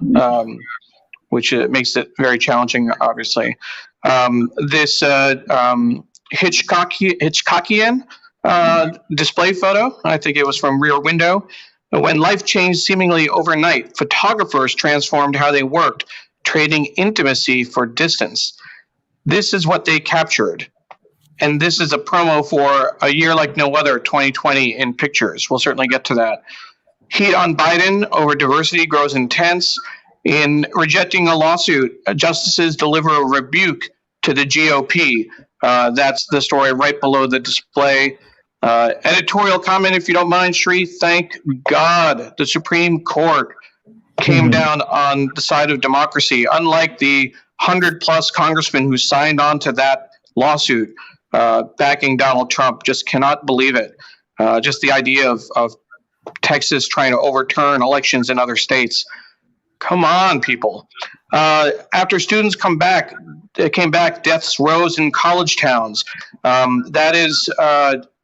which makes it very challenging, obviously. This Hitchcockian display photo, I think it was from Rear Window. When life changed seemingly overnight, photographers transformed how they worked, trading intimacy for distance. This is what they captured. And this is a promo for a year like no other, 2020, in pictures. We'll certainly get to that. Heat on Biden over diversity grows intense. In rejecting a lawsuit, justices deliver a rebuke to the GOP. That's the story right below the display. Editorial comment, if you don't mind, Shri. Thank God the Supreme Court came down on the side of democracy. Unlike the 100+ congressmen who signed on to that lawsuit backing Donald Trump, just cannot believe it. Just the idea of Texas trying to overturn elections in other states. Come on, people. After students came back, deaths rose in college towns. That is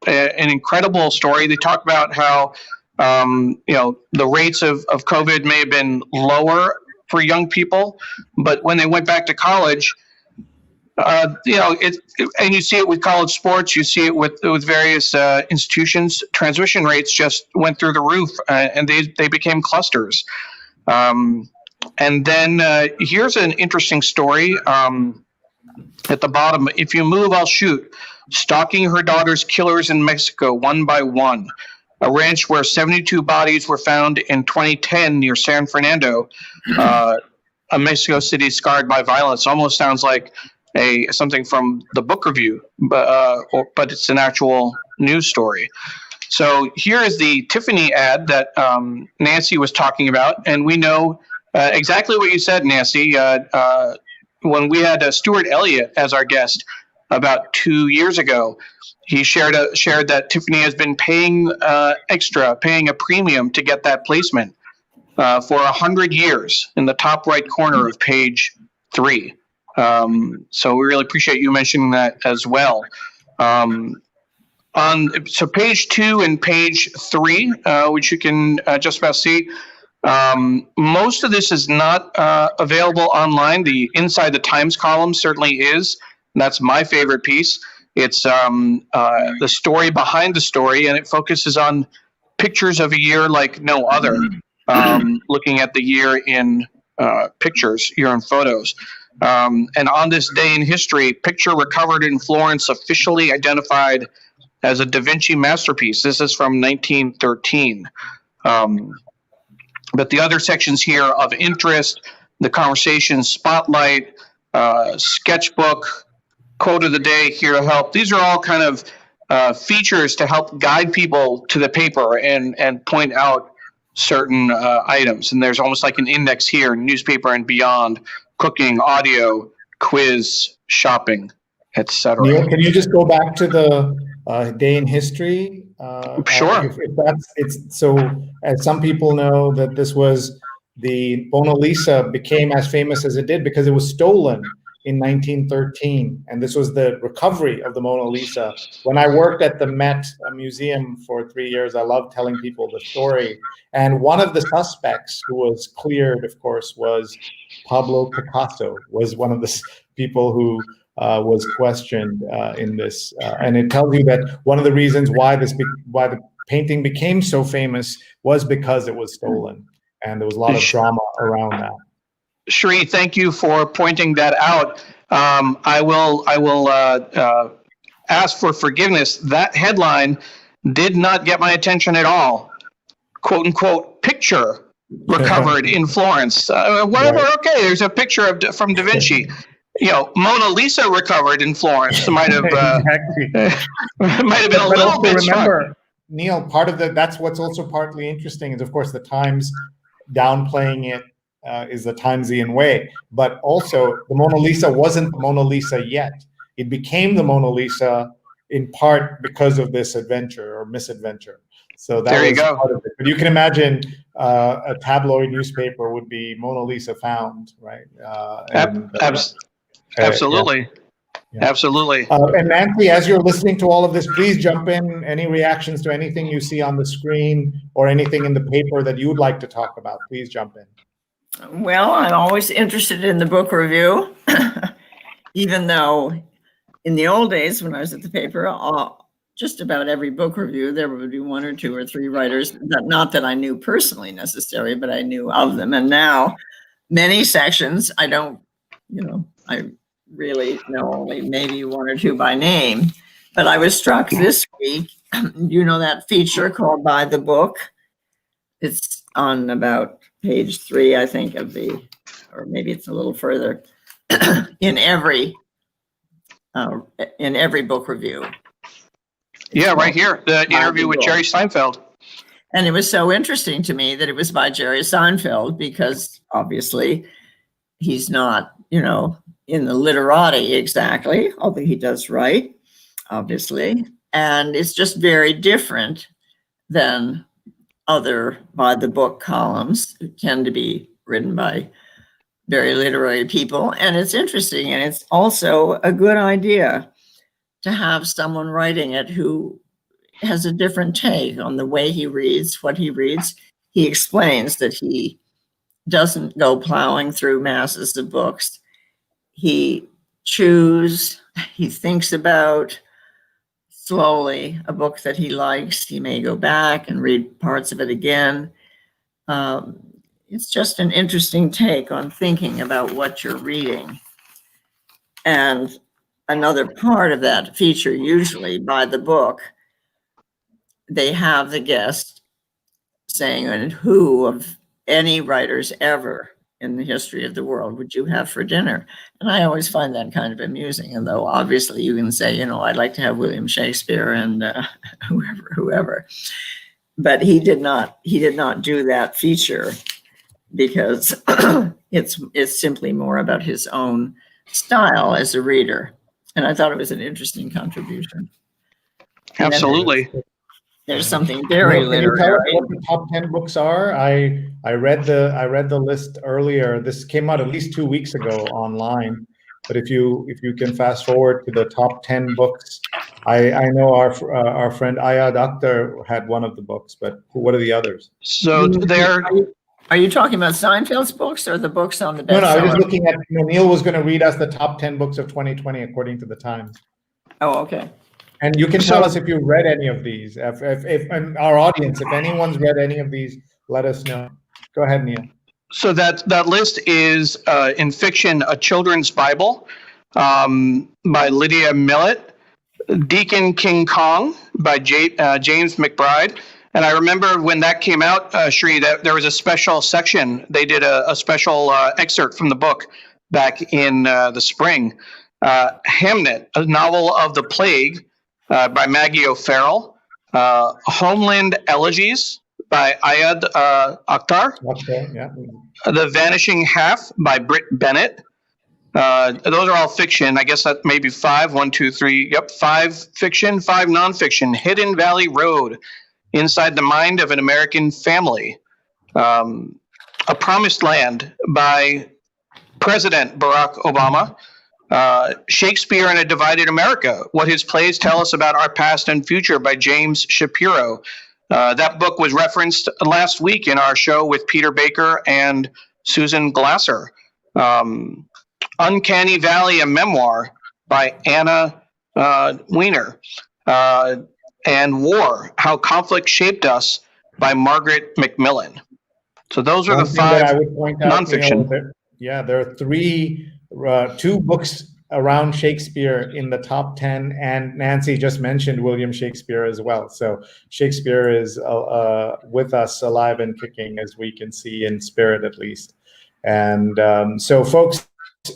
an incredible story. They talk about how The rates of COVID may have been lower for young people, but when they went back to college, and you see it with college sports, you see it with various institutions. Transmission rates just went through the roof, and they became clusters. And then here's an interesting story at the bottom. If you move, I'll shoot. Stalking her daughter's killers in Mexico, one by one. A ranch where 72 bodies were found in 2010 near San Fernando, a Mexico City scarred by violence. Almost sounds like something from the book review, but it's an actual news story. So here is the Tiffany ad that Nancy was talking about, and we know exactly what you said, Nancy. When we had Stuart Elliott as our guest about 2 years ago, he shared that Tiffany has been paying a premium to get that placement for 100 years in the top right corner of page 3. So we really appreciate you mentioning that as well. So page 2 and page 3, which you can just about see, most of this is not available online. The Inside the Times column certainly is. That's my favorite piece. It's the story behind the story, and it focuses on pictures of a year like no other, looking at the year in pictures, year in photos. And on this day in history, picture recovered in Florence officially identified as a Da Vinci masterpiece. This is from 1913. But the other sections here of interest, the conversation spotlight, sketchbook, quote of the day, here to help. These are all kind of features to help guide people to the paper and point out certain items. And there's almost like an index here, newspaper and beyond, cooking, audio, quiz, shopping, etc. Neil, can you just go back to the day in history? Sure. So, as some people know, that this was the Mona Lisa became as famous as it did because it was stolen in 1913, and this was the recovery of the Mona Lisa. When I worked at the Met Museum for 3 years, I loved telling people the story. And one of the suspects who was cleared, of course, was Pablo Picasso, was one of the people who was questioned in this. And it tells you that one of the reasons why the painting became so famous was because it was stolen. And there was a lot of drama around that. Sheree, thank you for pointing that out. I will ask for forgiveness. That headline did not get my attention at all. "Quote unquote picture recovered in Florence." Whatever. Right. Okay, there's a picture from Da Vinci. Mona Lisa recovered in Florence. Might have might have been a little bit. Remember, Neil, part of that's what's also partly interesting is, of course, the Times downplaying it. Is the Timesian way, but also the Mona Lisa wasn't the Mona Lisa yet. It became the Mona Lisa in part because of this adventure or misadventure. So that was part of it. But you can imagine a tabloid newspaper would be Mona Lisa found, right? Absolutely. Yeah. Absolutely. And Nancy, as you're listening to all of this, please jump in. Any reactions to anything you see on the screen or anything in the paper that you would like to talk about, please jump in. Well, I'm always interested in the book review, even though in the old days when I was at the paper, just about every book review, there would be 1 or 2 or 3 writers, not that I knew personally necessarily, but I knew of them. And now many sections, I don't, I really know only maybe 1 or 2 by name, but I was struck this week, that feature called By the Book. It's on about page 3, I think, or maybe it's a little further, in every book review. Yeah, right here, the interview with Jerry Steinfeld. And it was so interesting to me that it was by Jerry Steinfeld, because obviously he's not, in the literati exactly, although he does write, obviously. And it's just very different than other by the book columns who tend to be written by very literary people. And it's interesting. And it's also a good idea to have someone writing it who has a different take on the way he reads, what he reads. He explains that he doesn't go plowing through masses of books. He thinks about slowly a book that he likes. He may go back and read parts of it again. It's just an interesting take on thinking about what you're reading. And another part of that feature, usually by the book, they have the guest saying, and who of any writers ever in the history of the world would you have for dinner? And I always find that kind of amusing. And though obviously you can say, I'd like to have William Shakespeare and whoever. But he did not do that feature because it's simply more about his own style as a reader. And I thought it was an interesting contribution. Absolutely. There's something very literary. Can you tell us what the top 10 books are? I read the list earlier. This came out at least 2 weeks ago online. But if you can fast forward to the top 10 books, I know our friend Ayad Akhtar had one of the books, but what are the others? So Are you talking about Steinfeld's books or the books on the bestseller? No, I was just looking at, Neil was going to read us the top 10 books of 2020 according to the Times. Oh, okay. And you can tell us if you've read any of these. If and our audience, if anyone's read any of these, let us know. Go ahead, Neil. So that list is in fiction, A Children's Bible by Lydia Millett, Deacon King Kong by James McBride. And I remember when that came out, Shri, that there was a special section. They did a special excerpt from the book back in the spring. Hamnet, a novel of the plague by Maggie O'Farrell. Homeland Elegies by Ayad Akhtar. Okay, yeah. The Vanishing Half by Britt Bennett. Those are all fiction. I guess that may be 5. 1, 2, 3. Yep, 5 fiction, 5 nonfiction. Hidden Valley Road, Inside the Mind of an American Family. A Promised Land by President Barack Obama. Shakespeare in a Divided America, What His Plays Tell Us About Our Past and Future by James Shapiro. That book was referenced last week in our show with Peter Baker and Susan Glasser. Uncanny Valley, a Memoir by Anna Weiner. And War, How Conflict Shaped Us by Margaret Macmillan. So those are the 5 that I would point out, nonfiction. There are 2 books around Shakespeare in the top 10, and Nancy just mentioned William Shakespeare as well. So Shakespeare is with us, alive and kicking, as we can see in spirit at least. And so folks,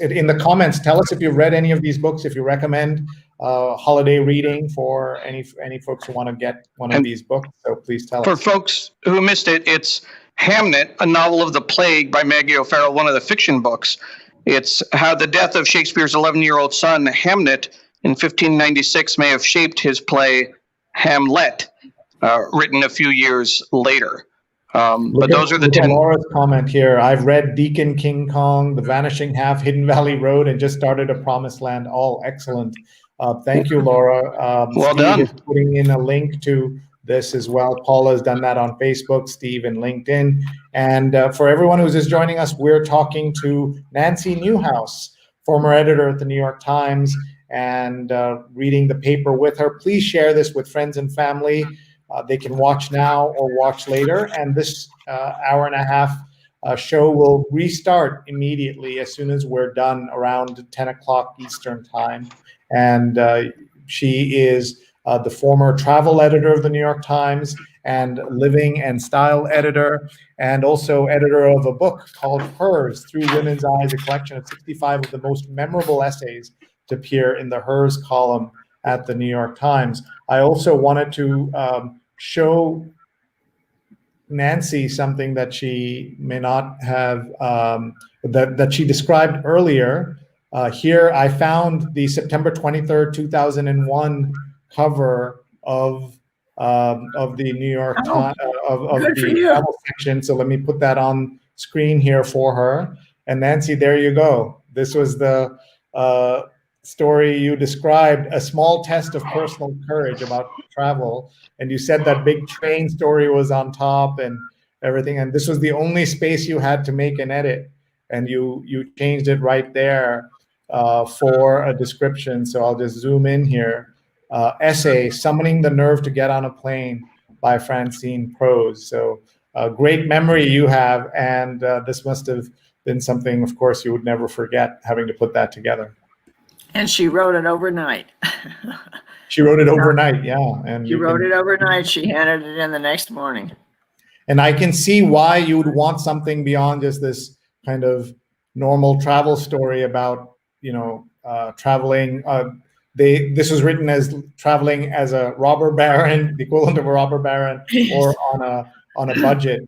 in the comments, tell us if you've read any of these books, if you recommend holiday reading for any folks who want to get one of these books. So please tell us. For folks who missed it, it's Hamnet, a novel of the plague by Maggie O'Farrell, one of the fiction books. It's how the death of Shakespeare's 11-year-old son, Hamnet, in 1596 may have shaped his play Hamlet, written a few years later. But those are the 10. Laura's comment here. I've read Deacon King Kong, The Vanishing Half, Hidden Valley Road, and just started A Promised Land. All excellent. Thank you, Laura. Well Steve done. is putting in a link to this as well. Paula has done that on Facebook, Steve and LinkedIn. And for everyone who's just joining us, we're talking to Nancy Newhouse, former editor at the New York Times, and reading the paper with her. Please share this with friends and family. They can watch now or watch later. And this hour and a half show will restart immediately as soon as we're done around 10 o'clock Eastern time. And she is the former travel editor of the New York Times and living and style editor, and also editor of a book called Hers, Through Women's Eyes, a collection of 65 of the most memorable essays to appear in the Hers column at the New York Times. I also wanted to show Nancy something that she may not have, that she described earlier. Here I found the September 23rd, 2001 cover of the New York Times, of the travel section. So let me put that on screen here for her. And Nancy, there you go. This was the story, you described a small test of personal courage about travel, and you said that big train story was on top and everything, and this was the only space you had to make an edit, and you changed it right there for a description. So I'll just zoom in here. Essay, Summoning the Nerve to Get on a Plane by Francine Prose. So great memory you have, and this must have been something, of course, you would never forget, having to put that together. And she wrote it overnight. She wrote it overnight, yeah. And she wrote it overnight. She handed it in the next morning. And I can see why you would want something beyond just this kind of normal travel story about, traveling. This was written as traveling as a robber baron, the equivalent of a robber baron, or on a budget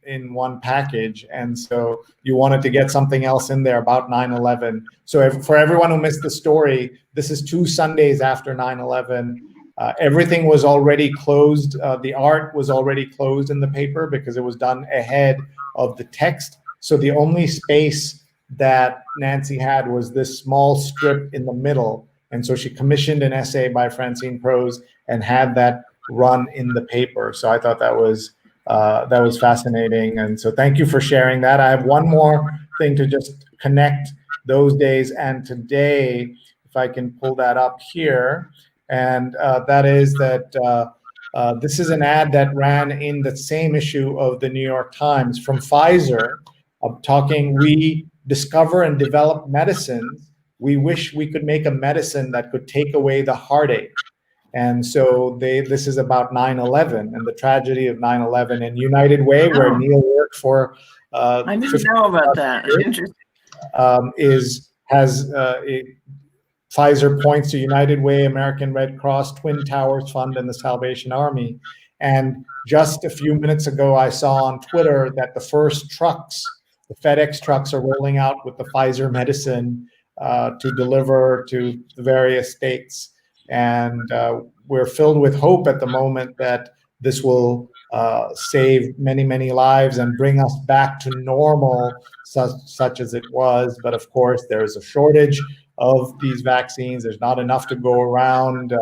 in one package. And so you wanted to get something else in there about 9/11. So for everyone who missed the story, this is 2 Sundays after 9/11. Everything was already closed. The art was already closed in the paper because it was done ahead of the text. So the only space that Nancy had was this small strip in the middle. And so she commissioned an essay by Francine Prose and had that run in the paper. So I thought that was fascinating. And so thank you for sharing that. I have one more thing to just connect those days and today, if I can pull that up here. And that is that this is an ad that ran in the same issue of the New York Times from Pfizer, talking, we discover and develop medicines. We wish we could make a medicine that could take away the heartache. And so this is about 9/11 and the tragedy of 9/11 and United Way, where Neil worked for. I didn't know about that. Interesting. Pfizer points to United Way, American Red Cross, Twin Towers Fund, and the Salvation Army. And just a few minutes ago, I saw on Twitter that the first trucks, the FedEx trucks, are rolling out with the Pfizer medicine to deliver to the various states. And we're filled with hope at the moment that this will save many, many lives and bring us back to normal, such as it was. But of course, there's a shortage of these vaccines. There's not enough to go around.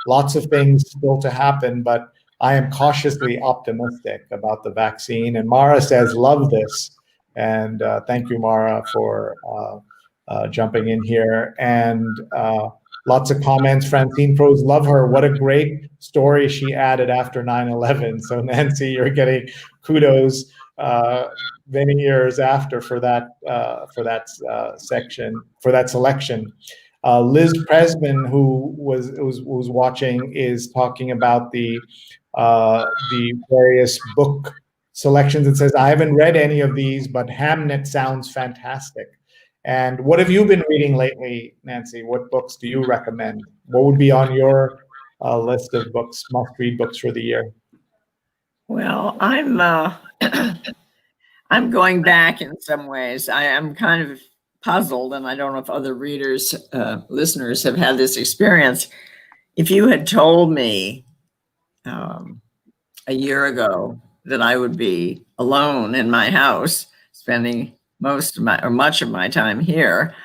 Lots of things still to happen, but I am cautiously optimistic about the vaccine. And Mara says, love this. And thank you, Mara, for jumping in here. And lots of comments. Francine Prose, love her. What a great story she added after 9/11. So Nancy, you're getting kudos many years after for that selection. Liz Presman, who was watching, is talking about the various book selections and says, I haven't read any of these, but Hamnet sounds fantastic. And what have you been reading lately, Nancy? What books do you recommend? What would be on your list of books, must-read books for the year? Well, I'm going back in some ways. I am kind of puzzled, and I don't know if other readers, listeners have had this experience. If you had told me a year ago that I would be alone in my house, spending much of my time here,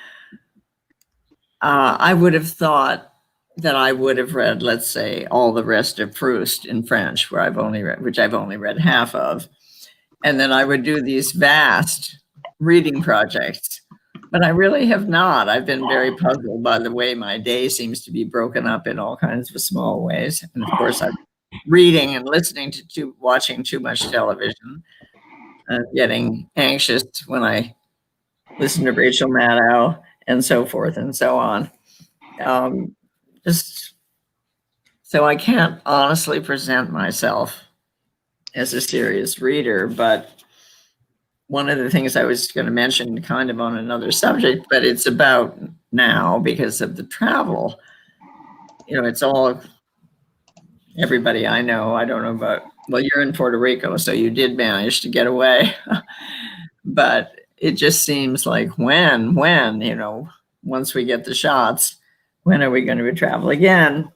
I would have thought that I would have read, let's say, all the rest of Proust in French, which I've only read half of, and then I would do these vast reading projects. But I really have not. I've been very puzzled by the way my day seems to be broken up in all kinds of small ways. And of course, I'm reading and listening to watching too much television, getting anxious when I listen to Rachel Maddow and so forth and so on. Just so I can't honestly present myself as a serious reader, but one of the things I was going to mention kind of on another subject, but it's about now because of the travel. It's all, everybody I know, I don't know about, well, you're in Puerto Rico, so you did manage to get away. But it just seems like when, once we get the shots, when are we going to travel again?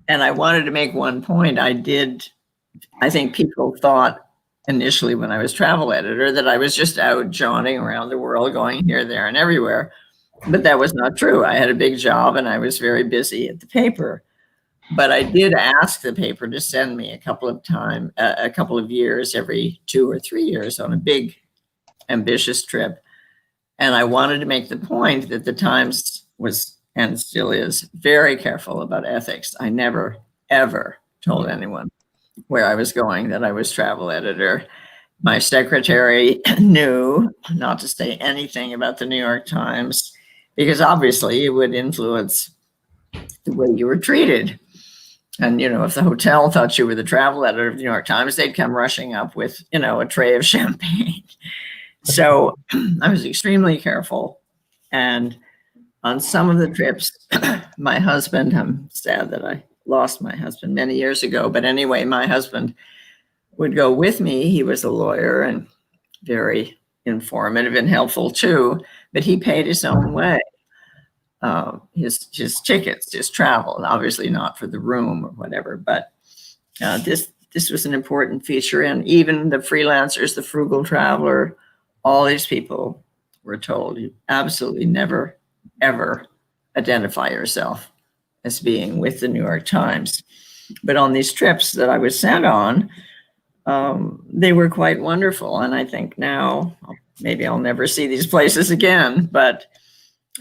And I wanted to make one point. I think people thought initially when I was travel editor that I was just out jaunting around the world, going here, there, and everywhere. But that was not true. I had a big job and I was very busy at the paper. But I did ask the paper to send me a couple of years, every 2 or 3 years, on a big, ambitious trip. And I wanted to make the point that the Times was, and still is, very careful about ethics. I never, ever told anyone where I was going, that I was travel editor. My secretary knew not to say anything about the New York Times, because obviously it would influence the way you were treated. And, if the hotel thought you were the travel editor of the New York Times, they'd come rushing up with, a tray of champagne. So I was extremely careful. And on some of the trips, my husband, I'm sad that I lost my husband many years ago, but anyway, my husband would go with me. He was a lawyer and very informative and helpful too, but he paid his own way. His tickets, his travel, obviously not for the room or whatever, but this was an important feature. And even the freelancers, the frugal traveler, all these people were told, you absolutely never, ever identify yourself as being with the New York Times. But on these trips that I was sent on, they were quite wonderful. And I think now, maybe I'll never see these places again, but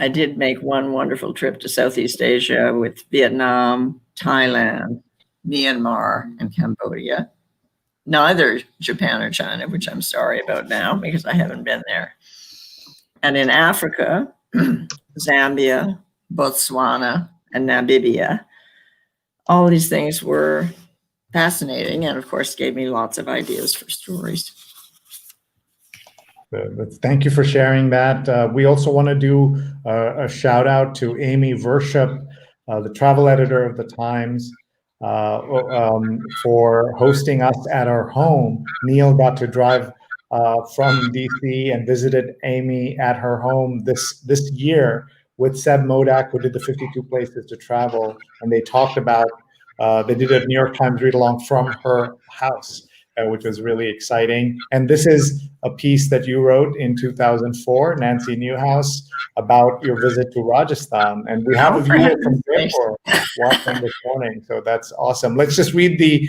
I did make one wonderful trip to Southeast Asia with Vietnam, Thailand, Myanmar, and Cambodia. Neither Japan or China, which I'm sorry about now because I haven't been there. And in Africa, Zambia, Botswana, and Namibia, all these things were fascinating and, of course, gave me lots of ideas for stories. Thank you for sharing that. We also want to do a shout out to Amy Vership, the travel editor of the Times, for hosting us at our home. Neil got to drive from DC and visited Amy at her home this year with Seb Modak, who did the 52 places to travel, and they talked about, they did a New York Times read along from her house, which was really exciting. And this is a piece that you wrote in 2004, Nancy Newhouse, about your visit to Rajasthan. And we have a viewer from Jaipur watching this morning, so that's awesome. Let's just read the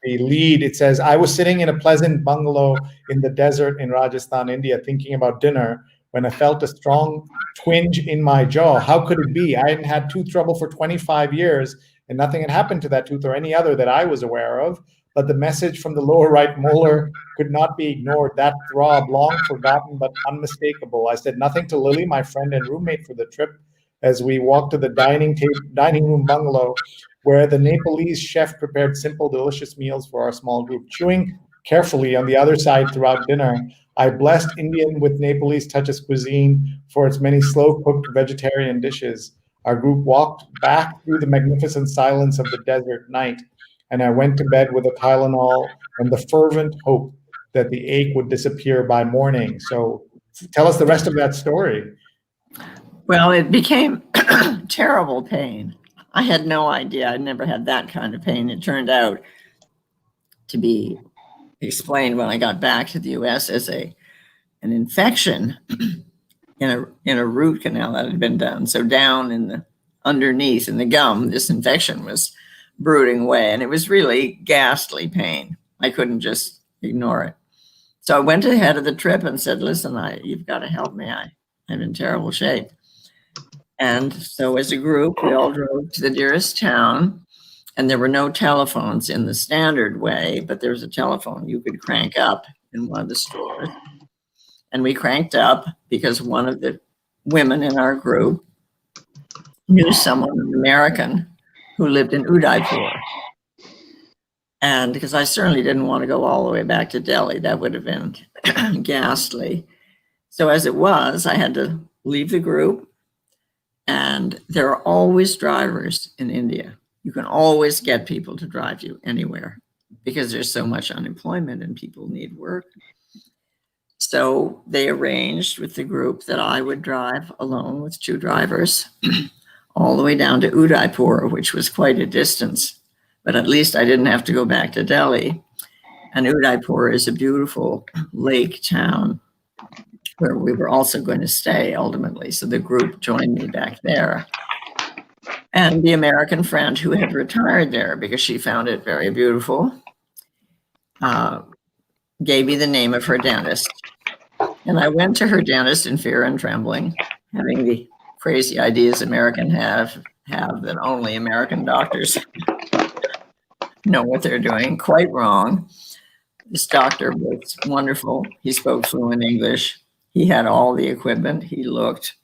lead. It says, I was sitting in a pleasant bungalow in the desert in Rajasthan, India, thinking about dinner when I felt a strong twinge in my jaw. How could it be? I hadn't had tooth trouble for 25 years, and nothing had happened to that tooth or any other that I was aware of. But the message from the lower right molar could not be ignored. That throb, long forgotten but unmistakable. I said nothing to Lily, my friend and roommate for the trip, as we walked to the dining room bungalow, where the Nepalese chef prepared simple, delicious meals for our small group. Chewing carefully on the other side throughout dinner, I blessed Indian with Nepalese touches cuisine for its many slow-cooked vegetarian dishes. Our group walked back through the magnificent silence of the desert night, and I went to bed with a Tylenol and the fervent hope that the ache would disappear by morning. So tell us the rest of that story. Well, it became terrible pain. I had no idea. I'd never had that kind of pain. It turned out to be explained when I got back to the US as an infection in a root canal that had been done. So down in the underneath in the gum, this infection was brooding away, and it was really ghastly pain. I couldn't just ignore it. So I went ahead of the trip and said, listen, you've got to help me. I'm in terrible shape. And so as a group, we all drove to the nearest town, and there were no telephones in the standard way, but there was a telephone you could crank up in one of the stores. And we cranked up because one of the women in our group knew someone, an American, who lived in Udaipur. And because I certainly didn't want to go all the way back to Delhi, that would have been ghastly. So as it was, I had to leave the group, and there are always drivers in India. You can always get people to drive you anywhere because there's so much unemployment and people need work. So they arranged with the group that I would drive alone with 2 drivers all the way down to Udaipur, which was quite a distance, but at least I didn't have to go back to Delhi. And Udaipur is a beautiful lake town where we were also going to stay ultimately. So the group joined me back there. And the American friend who had retired there because she found it very beautiful gave me the name of her dentist. And I went to her dentist in fear and trembling, having the crazy ideas Americans have that only American doctors know what they're doing. Quite wrong. This doctor was wonderful. He spoke fluent English. He had all the equipment. He looked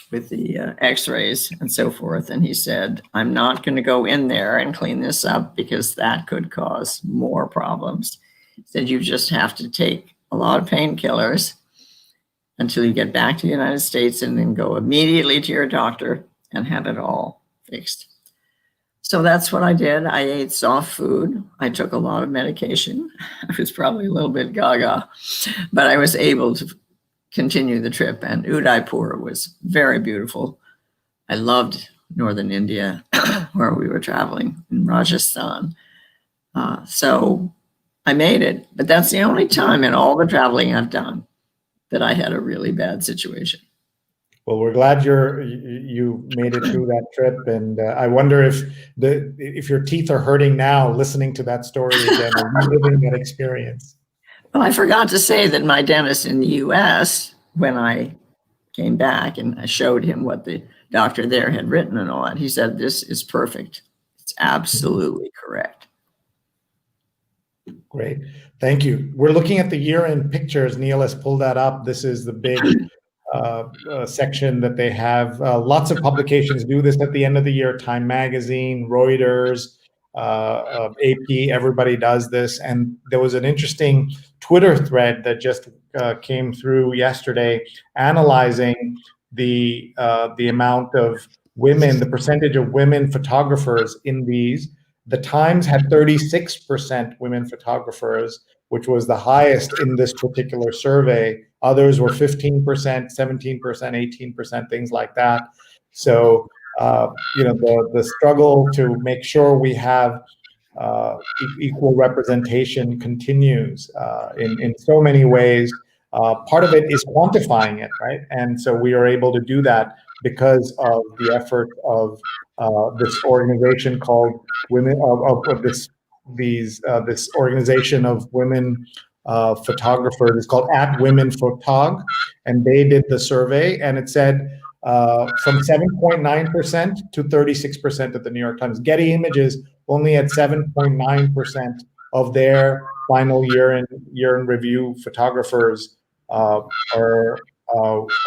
with the x-rays and so forth. And he said, I'm not going to go in there and clean this up because that could cause more problems. He said, you just have to take a lot of painkillers until you get back to the United States and then go immediately to your doctor and have it all fixed. So that's what I did. I ate soft food. I took a lot of medication. I was probably a little bit gaga, but I was able to continue the trip. And Udaipur was very beautiful. I loved northern India, where we were traveling in Rajasthan. So I made it. But that's the only time in all the traveling I've done that I had a really bad situation. Well, we're glad you made it through that trip, and I wonder if your teeth are hurting now listening to that story again and reliving that experience. Well, I forgot to say that my dentist in the U.S., when I came back and I showed him what the doctor there had written and all that, he said, "This is perfect. It's absolutely correct." Great, thank you. We're looking at the year-end pictures. Neil has pulled that up. This is the big section that they have. Lots of publications do this at the end of the year. Time Magazine, Reuters, AP, everybody does this. And there was an interesting Twitter thread that just came through yesterday analyzing the amount of women, the percentage of women photographers in these. The Times had 36% women photographers, which was the highest in this particular survey. Others were 15%, 17%, 18%, things like that. So, the struggle to make sure we have equal representation continues in so many ways. Part of it is quantifying it, right? And so we are able to do that because of the effort of this organization called Women this organization of women photographers. It's called @WomenPhotog, and they did the survey, and it said from 7.9% to 36% at the New York Times. Getty Images only at 7.9% of their final year in review photographers are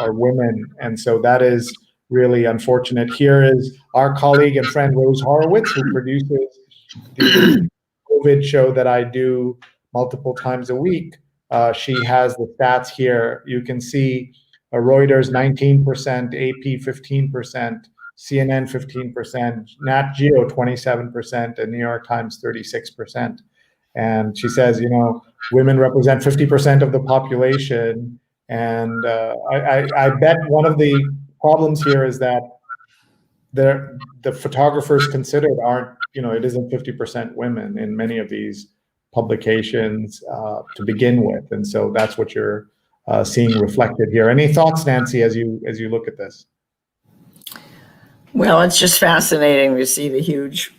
women, and so that is really unfortunate. Here is our colleague and friend Rose Horowitz, who produces the COVID show that I do multiple times a week. She has the stats here. You can see Reuters 19%, AP 15%, CNN 15%, Nat Geo 27%, and New York Times 36%. And she says, women represent 50% of the population. And I bet one of the problems here is that the photographers considered aren't, it isn't 50% women in many of these publications to begin with. And so that's what you're seeing reflected here. Any thoughts, Nancy, as you look at this? Well, it's just fascinating to see the huge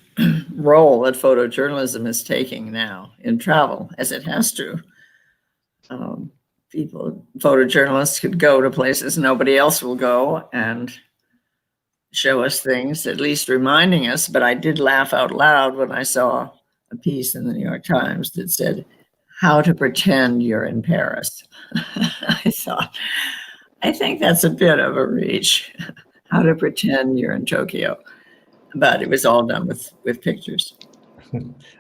role that photojournalism is taking now in travel, as it has to. Photojournalists could go to places nobody else will go and show us things, at least reminding us. But I did laugh out loud when I saw a piece in the New York Times that said, "How to pretend you're in Paris." I thought, I think that's a bit of a reach. How to pretend you're in Tokyo. But it was all done with pictures.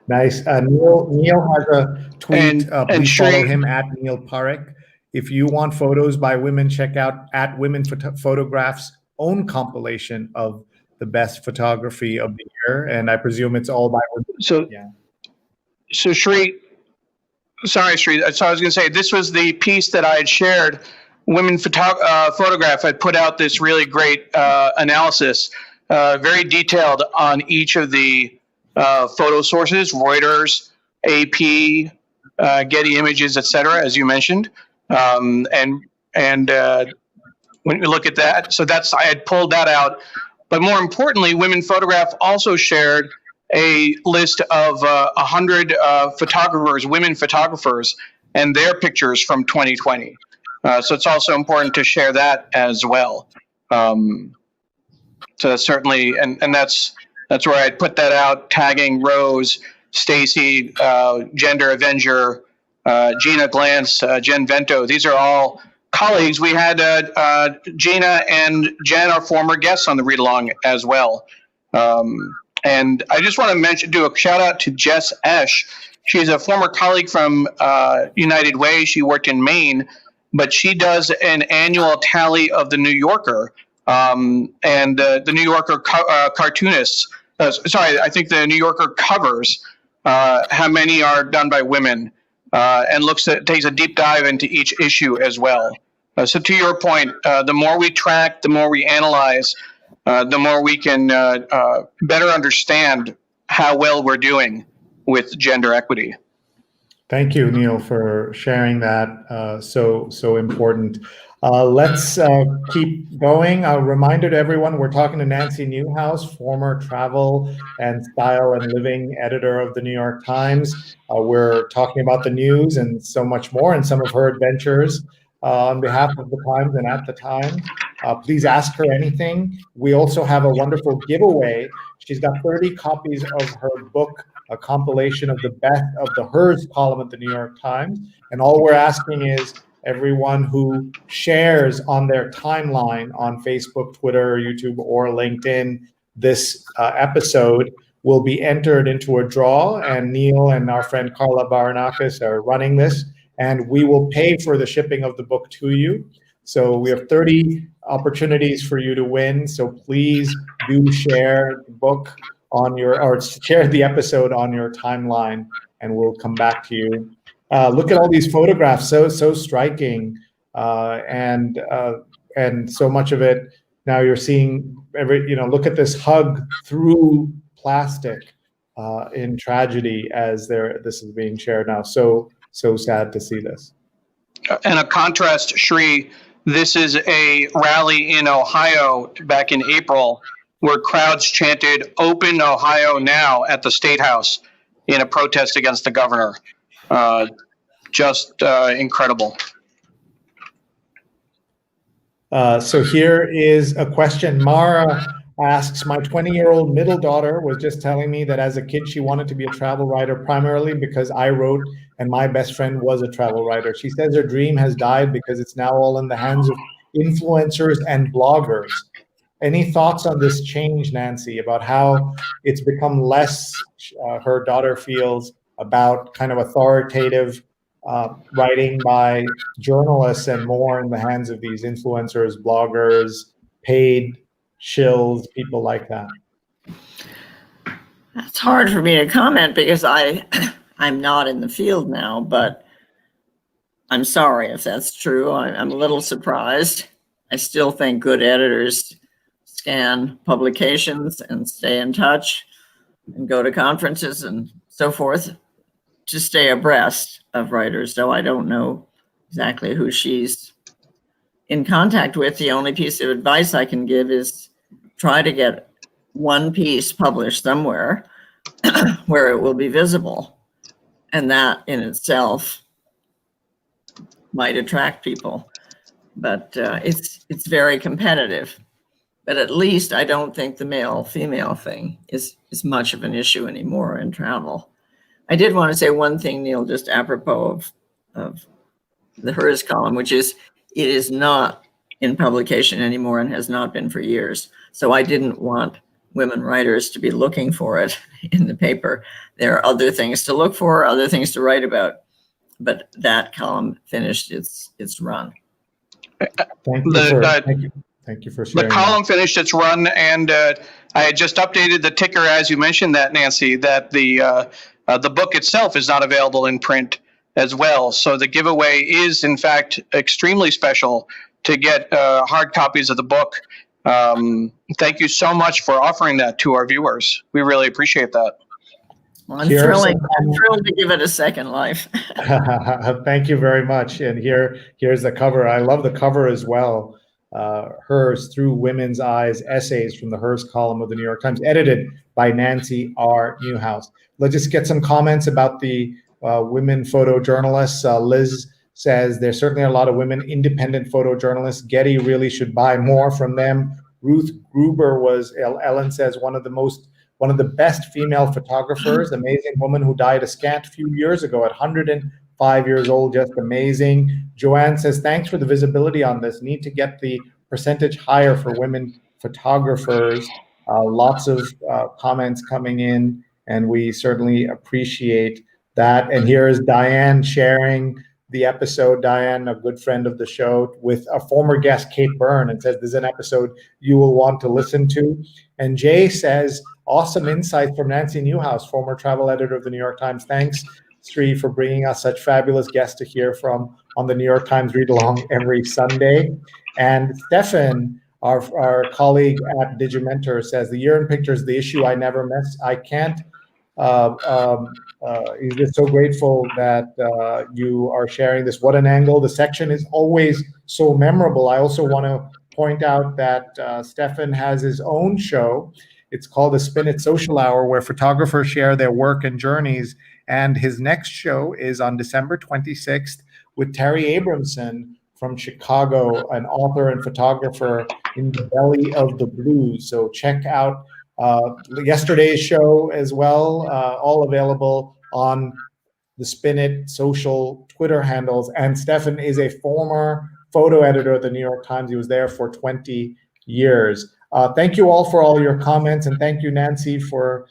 Nice. Neil has a tweet. Please follow him @Neil Parekh. If you want photos by women, check out @WomenPhotographs' own compilation of the best photography of the year. And I presume it's all by women. So Sri, sorry, Sri. So I was going to say, this was the piece that I had shared. Women Photograph had put out this really great analysis, very detailed on each of the photo sources, Reuters, AP, Getty Images, etc., as you mentioned. And when you look at that, so I had pulled that out. But more importantly, Women Photograph also shared a list of 100 photographers, women photographers, and their pictures from 2020. So it's also important to share that as well. So that's certainly, and that's where I'd put that out, tagging Rose, Stacy, Gender Avenger, Gina Glantz, Jen Vento. These are all colleagues. We had Gina and Jen, our former guests, on the read along as well. And I just want to do a shout out to Jess Esch. She's a former colleague from United Way. She worked in Maine, but she does an annual tally of the New Yorker and the New Yorker cartoonists. I think the New Yorker covers how many are done by women, and takes a deep dive into each issue as well. So to your point, the more we track, the more we analyze, the more we can better understand how well we're doing with gender equity. Thank you, Neil, for sharing that. So important. Let's keep going. A reminder to everyone, we're talking to Nancy Newhouse, former travel and style and living editor of the New York Times. We're talking about the news and so much more, and some of her adventures on behalf of the Times and at the Times. Please ask her anything. We also have a wonderful giveaway. She's got 30 copies of her book, a compilation of the best of the Hers column at the New York Times. And all we're asking is everyone who shares on their timeline on Facebook, Twitter, YouTube, or LinkedIn this episode will be entered into a draw. And Neil and our friend Carla Baranakis are running this, and we will pay for the shipping of the book to you. So we have 30 opportunities for you to win. So please do share the book or share the episode on your timeline, and we'll come back to you. Look at all these photographs, so striking, and so much of it. Now you're seeing look at this hug through plastic in tragedy as this is being shared now. So sad to see this. And a contrast, Shri, this is a rally in Ohio back in April where crowds chanted "Open Ohio Now" at the State House in a protest against the governor. Just incredible. So here is a question. Mara asks, my 20-year-old middle daughter was just telling me that as a kid she wanted to be a travel writer primarily because I wrote and my best friend was a travel writer. She says her dream has died because it's now all in the hands of influencers and bloggers. Any thoughts on this change, Nancy, about how it's become less, her daughter feels, about kind of authoritative writing by journalists and more in the hands of these influencers, bloggers, paid shills, people like that? It's hard for me to comment because I'm not in the field now, but I'm sorry if that's true. I'm a little surprised. I still think good editors scan publications and stay in touch and go to conferences and so forth to stay abreast of writers, though I don't know exactly who she's in contact with. The only piece of advice I can give is try to get one piece published somewhere where it will be visible. And that in itself might attract people. But it's very competitive. But at least I don't think the male-female thing is much of an issue anymore in travel. I did want to say one thing, Neil, just apropos of the Hers column, which is it is not in publication anymore and has not been for years. So I didn't want women writers to be looking for it in the paper. There are other things to look for, other things to write about, but that column finished its run. Thank you for sharing. The column finished its run, and I had just updated the ticker, as you mentioned that, Nancy, that the book itself is not available in print as well. So the giveaway is, in fact, extremely special to get hard copies of the book. Thank you so much for offering that to our viewers. We really appreciate that. I'm thrilled to give it a second life. Thank you very much. And here's the cover. I love the cover as well. Hers Through Women's Eyes, essays from the Hers column of the New York Times, edited by Nancy R. Newhouse. Let's just get some comments about the women photojournalists. Liz says there's certainly a lot of women independent photojournalists. Getty really should buy more from them. Ruth Gruber Ellen says, one of the best female photographers, amazing woman who died a scant few years ago at 105 years old, just amazing. Joanne says, thanks for the visibility on this. Need to get the percentage higher for women photographers. Lots of comments coming in, and we certainly appreciate that. And here is Diane sharing the episode. Diane, a good friend of the show, with a former guest, Kate Byrne, and says, this is an episode you will want to listen to. And Jay says, awesome insight from Nancy Newhouse, former travel editor of the New York Times. Thanks, Sri, for bringing us such fabulous guests to hear from on the New York Times Read Along every Sunday. And Stefan, our colleague at Digimentor, says, the year in pictures, the issue I never miss. I can't. He's just so grateful that you are sharing this. What an angle. The section is always so memorable. I also want to point out that Stefan has his own show. It's called the Spin It Social Hour, where photographers share their work and journeys. And his next show is on December 26th with Terry Abramson from Chicago, an author and photographer in the belly of the blues. So check out yesterday's show as well, all available on the Spin It social Twitter handles. And Stefan is a former photo editor at the New York Times. He was there for 20 years. Thank you all for all your comments, and thank you, Nancy, for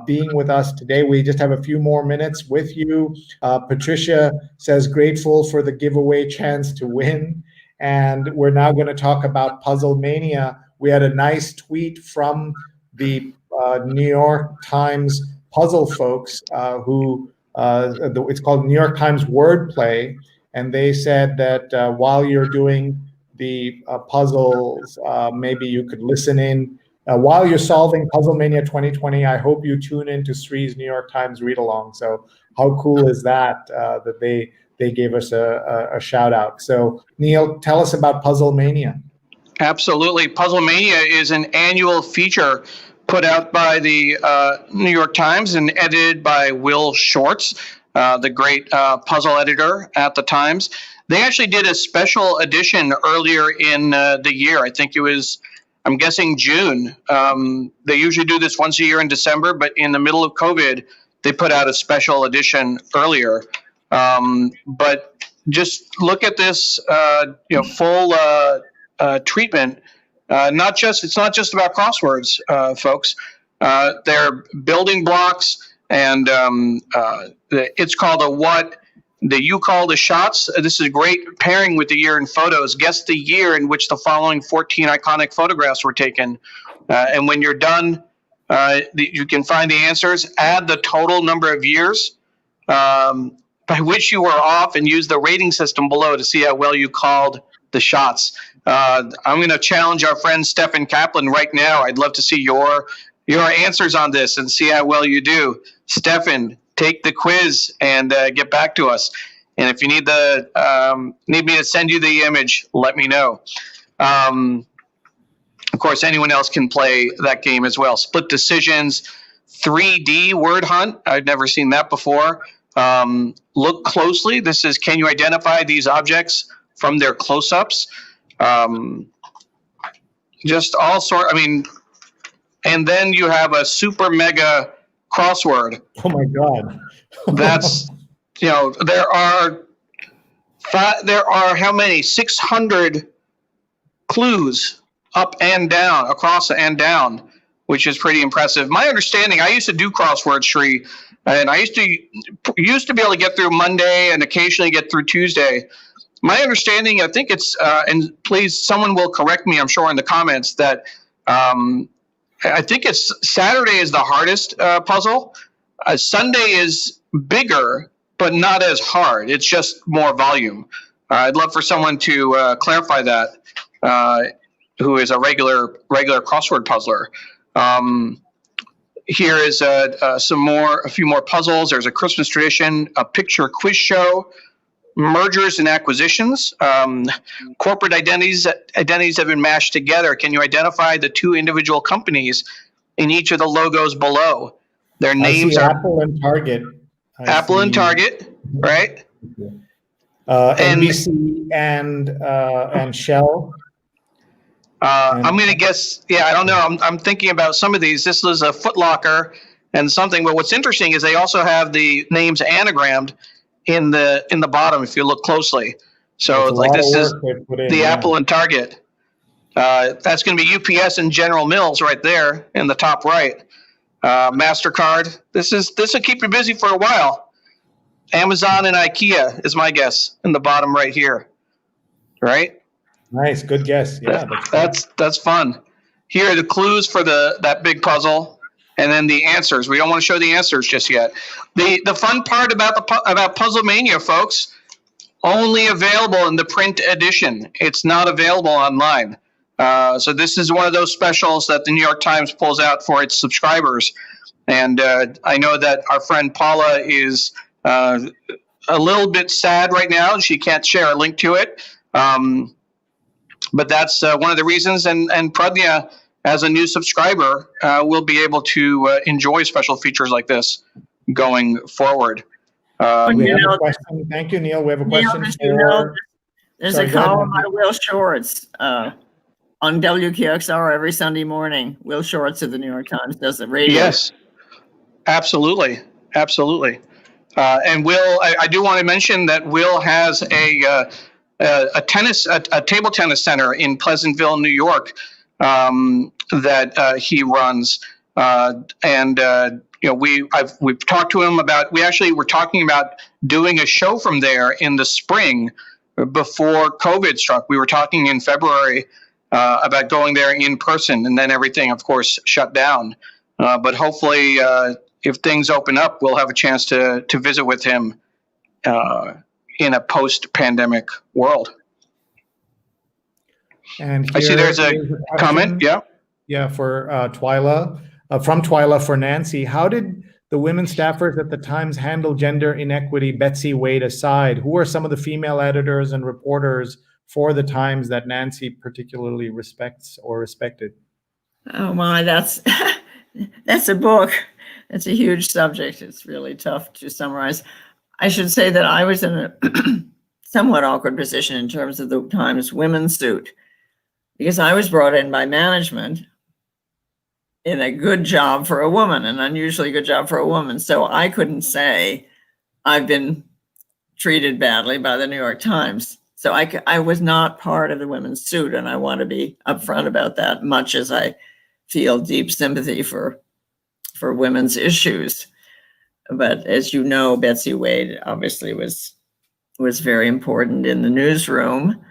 being with us today. We just have a few more minutes with you. Patricia says, grateful for the giveaway chance to win. And we're now going to talk about Puzzlemania. We had a nice tweet from the New York Times puzzle folks it's called New York Times Wordplay. And they said that while you're doing the puzzles, maybe you could listen in. While you're solving Puzzlemania 2020, I hope you tune into Sri's New York Times Read Along. So how cool is that, that they gave us a shout out. So Neil, tell us about Puzzlemania. Absolutely. Puzzlemania is an annual feature put out by the New York Times and edited by Will Shortz, the great puzzle editor at the Times. They actually did a special edition earlier in the year. I think it was, I'm guessing, June. They usually do this once a year in December, but in the middle of COVID, they put out a special edition earlier. But just look at this, full treatment. It's not just about crosswords, folks. They're building blocks, and it's called a what. You call the shots. This is a great pairing with the year in photos. Guess the year in which the following 14 iconic photographs were taken. And when you're done, you can find the answers. Add the total number of years by which you were off, and use the rating system below to see how well you called the shots. I'm going to challenge our friend Stefan Kaplan right now. I'd love to see your answers on this and see how well you do. Stefan, take the quiz and get back to us. And if you need me to send you the image, let me know. Of course, anyone else can play that game as well. Split decisions, 3D word hunt. I've never seen that before. Look closely. This is, can you identify these objects from their close-ups? Just all sort. And then you have a super mega crossword. Oh my God. That's, there are how many? 600 clues up and down, across and down, which is pretty impressive. My understanding, I used to do crosswords, Sri, and I used to be able to get through Monday and occasionally get through Tuesday. My understanding, I think it's, and please, someone will correct me, I'm sure, in the comments, that I think it's Saturday is the hardest puzzle. Sunday is bigger, but not as hard. It's just more volume. I'd love for someone to clarify that, who is a regular crossword puzzler. Here is a few more puzzles. There's a Christmas tradition, a picture quiz show, mergers and acquisitions, corporate identities have been mashed together. Can you identify the two individual companies in each of the logos below? Their names are Apple and Target. Apple and Target, right? NBC and Shell. I'm going to guess. Yeah, I don't know. I'm thinking about some of these. This was a Foot Locker and something. But what's interesting is they also have the names anagrammed in the bottom if you look closely. So it's like this is the Apple and Target. That's going to be UPS and General Mills right there in the top right. MasterCard. This will keep you busy for a while. Amazon and IKEA is my guess in the bottom right here. Right? Nice, good guess. Yeah, that's fun. Here are the clues for that big puzzle, and then the answers. We don't want to show the answers just yet. The fun part about Puzzlemania, folks, only available in the print edition. It's not available online. So this is one of those specials that the New York Times pulls out for its subscribers. And I know that our friend Paula is a little bit sad right now. She can't share a link to it. But that's one of the reasons. And Pradnya, as a new subscriber, will be able to enjoy special features like this going forward. We have a question. Thank you, Neil. We have a question. There's a column by Will Shorts on WQXR every Sunday morning. Will Shorts of the New York Times does the radio. Yes, absolutely. And Will, I do want to mention that Will has a table tennis center in Pleasantville, New York, that he runs, we've talked to him about. We actually were talking about doing a show from there in the spring before COVID struck. We were talking in February about going there in person, and then everything, of course, shut down. But hopefully, if things open up, we'll have a chance to visit with him in a post-pandemic world. And I see there's a comment. Yeah, for Twyla, from Twyla for Nancy. How did the women staffers at the Times handle gender inequity, Betsy Wade aside? Who are some of the female editors and reporters for the Times that Nancy particularly respects or respected? Oh my, that's a book. It's a huge subject. It's really tough to summarize. I should say that I was in a somewhat awkward position in terms of the Times women's suit, because I was brought in by management in a good job for a woman, an unusually good job for a woman. So I couldn't say I've been treated badly by the New York Times. So I was not part of the women's suit, and I want to be upfront about that, much as I feel deep sympathy for women's issues. But as you know, Betsy Wade obviously was very important in the newsroom.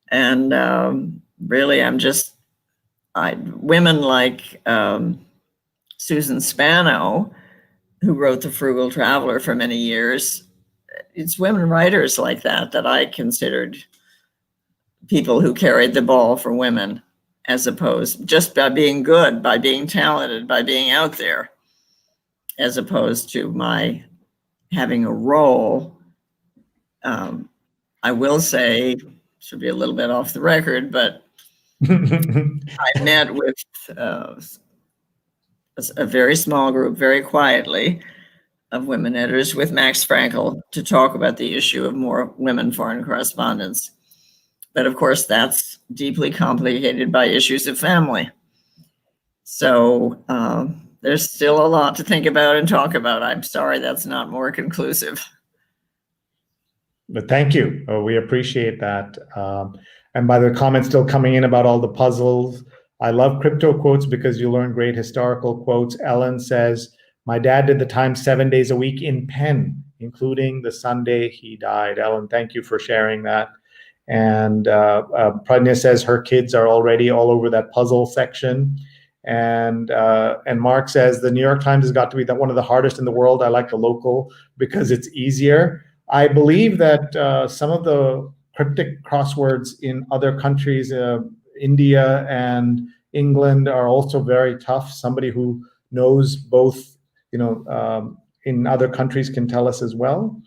And really, women like Susan Spano, who wrote The Frugal Traveler for many years, it's women writers like that I considered people who carried the ball for women, as opposed just by being good, by being talented, by being out there, as opposed to my having a role. I will say, should be a little bit off the record, but I met with a very small group, very quietly, of women editors with Max Frankel to talk about the issue of more women foreign correspondents. But of course, that's deeply complicated by issues of family. So there's still a lot to think about and talk about. I'm sorry that's not more conclusive. But thank you. We appreciate that. And by the comments still coming in about all the puzzles, I love crypto quotes because you learn great historical quotes. Ellen says, my dad did the Times 7 days a week in pen, including the Sunday he died. Ellen, thank you for sharing that. And Pradnya says her kids are already all over that puzzle section. And Mark says the New York Times has got to be one of the hardest in the world. I like the local because it's easier. I believe that some of the cryptic crosswords in other countries, India and England, are also very tough. Somebody who knows both, in other countries can tell us as well.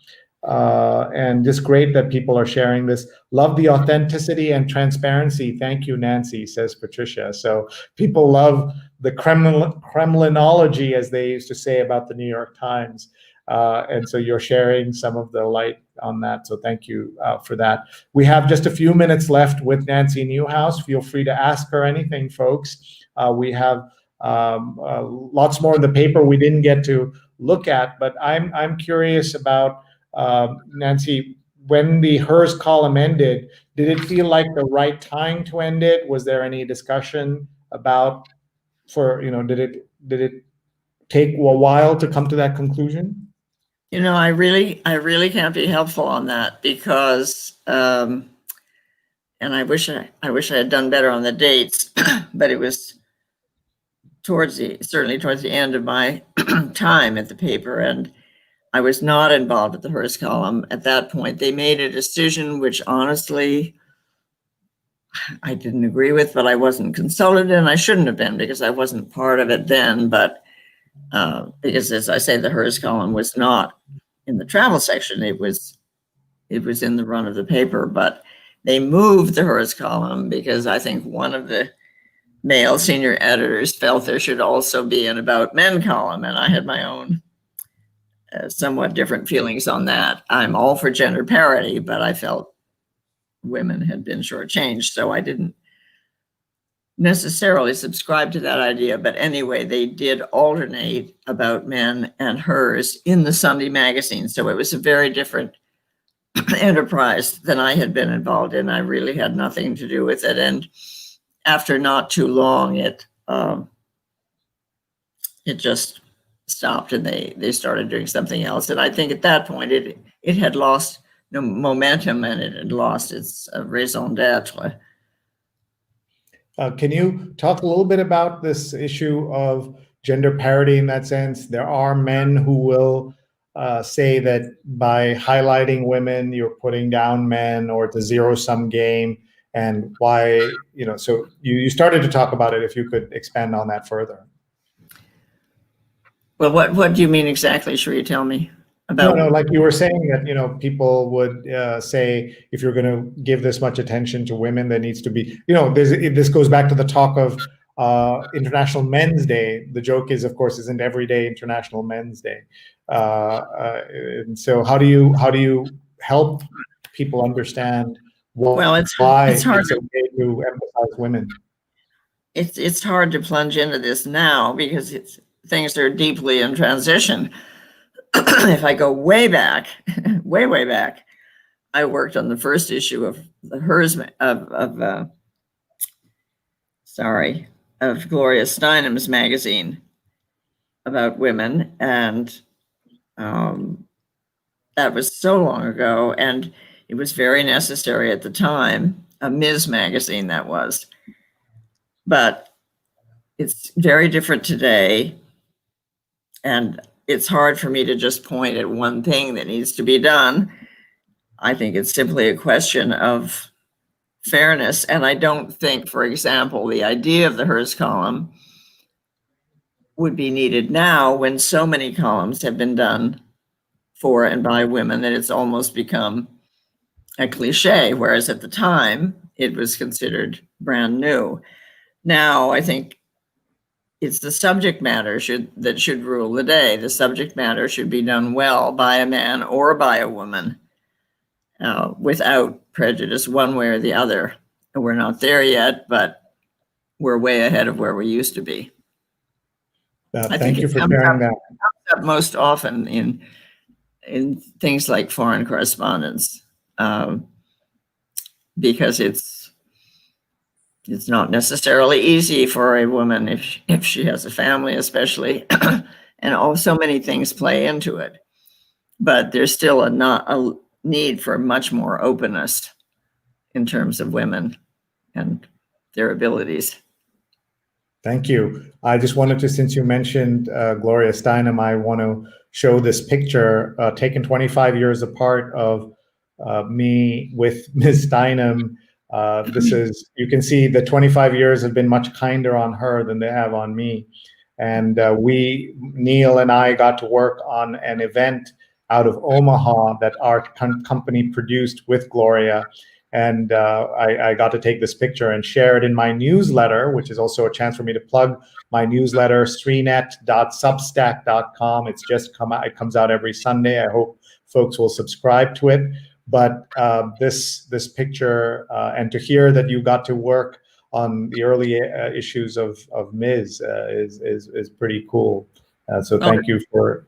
And just great that people are sharing this. Love the authenticity and transparency. Thank you, Nancy, says Patricia. So people love the Kremlinology, as they used to say about the New York Times. And so you're sharing some of the light on that. So thank you for that. We have just a few minutes left with Nancy Newhouse. Feel free to ask her anything, folks. We have lots more in the paper we didn't get to look at, but I'm curious about, Nancy, when the hers column ended, did it feel like the right time to end it? Was there any discussion about, did it take a while to come to that conclusion? I really can't be helpful on that because, and I wish I had done better on the dates, but it was certainly towards the end of my time at the paper, and I was not involved with the hers column at that point. They made a decision which honestly I didn't agree with, but I wasn't consulted, and I shouldn't have been because I wasn't part of it then. But because, as I say, the hers column was not in the travel section; it was in the run of the paper. But they moved the hers column because I think one of the male senior editors felt there should also be an About Men column, and I had my own somewhat different feelings on that. I'm all for gender parity, but I felt women had been shortchanged, so I didn't necessarily subscribe to that idea. But anyway, they did alternate About Men and hers in the Sunday magazine, so it was a very different enterprise than I had been involved in. I really had nothing to do with it, and after not too long, it just stopped, and they started doing something else. And I think at that point it had lost momentum, and it had lost its raison d'etre. Can you talk a little bit about this issue of gender parity in that sense? There are men who will say that by highlighting women, you're putting down men, or it's a zero-sum game, and why, so you started to talk about it. If you could expand on that further. Well, what do you mean exactly? Sure, you tell me about. No, like you were saying that, people would say, if you're going to give this much attention to women, there needs to be, this goes back to the talk of International Men's Day. The joke is, of course, isn't every day International Men's Day. And so how do you help people understand why it's okay to emphasize women? It's hard to plunge into this now because things are deeply in transition. If I go way back, way back, I worked on the first issue of the hers of Gloria Steinem's magazine about women, and that was so long ago, and it was very necessary at the time. A Ms. magazine, that was. But it's very different today, and it's hard for me to just point at one thing that needs to be done. I think it's simply a question of fairness, and I don't think, for example, the idea of the hers column would be needed now when so many columns have been done for and by women that it's almost become a cliche, whereas at the time it was considered brand new. Now, I think it's the subject matter that should rule the day. The subject matter should be done well by a man or by a woman without prejudice one way or the other. And we're not there yet, but we're way ahead of where we used to be. Thank you for sharing that. It comes up most often in things like foreign correspondence, because it's not necessarily easy for a woman if she has a family, especially, and so many things play into it. But there's still a need for much more openness in terms of women and their abilities. Thank you. I just wanted to, since you mentioned Gloria Steinem, I want to show this picture taken 25 years apart of me with Ms. Steinem. This is, you can see the 25 years have been much kinder on her than they have on me. And Neil and I got to work on an event out of Omaha that our company produced with Gloria. And I got to take this picture and share it in my newsletter, which is also a chance for me to plug my newsletter, srinet.substack.com. It's just come out. It comes out every Sunday. I hope folks will subscribe to it. But this picture, and to hear that you got to work on the early issues of Ms. is pretty cool. So thank you for.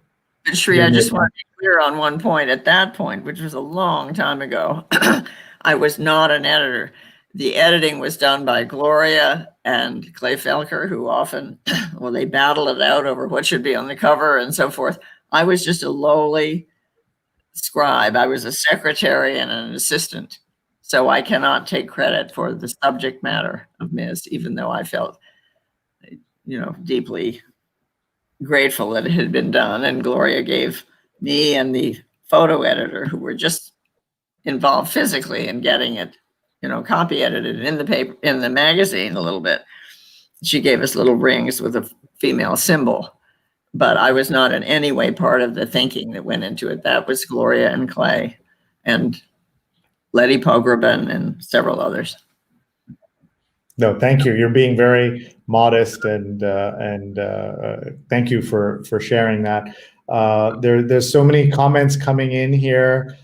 Shri, I just want to be clear on one point. At that point, which was a long time ago, I was not an editor. The editing was done by Gloria and Clay Felker, who often, well, they battle it out over what should be on the cover and so forth. I was just a lowly scribe. I was a secretary and an assistant. So I cannot take credit for the subject matter of Ms., even though I felt, deeply grateful that it had been done. And Gloria gave me and the photo editor, who were just involved physically in getting it, copy edited in the paper, in the magazine a little bit. She gave us little rings with a female symbol, but I was not in any way part of the thinking that went into it. That was Gloria and Clay and Letty Pogrebin and several others. No, thank you. You're being very modest, and thank you for sharing that. There's so many comments coming in here.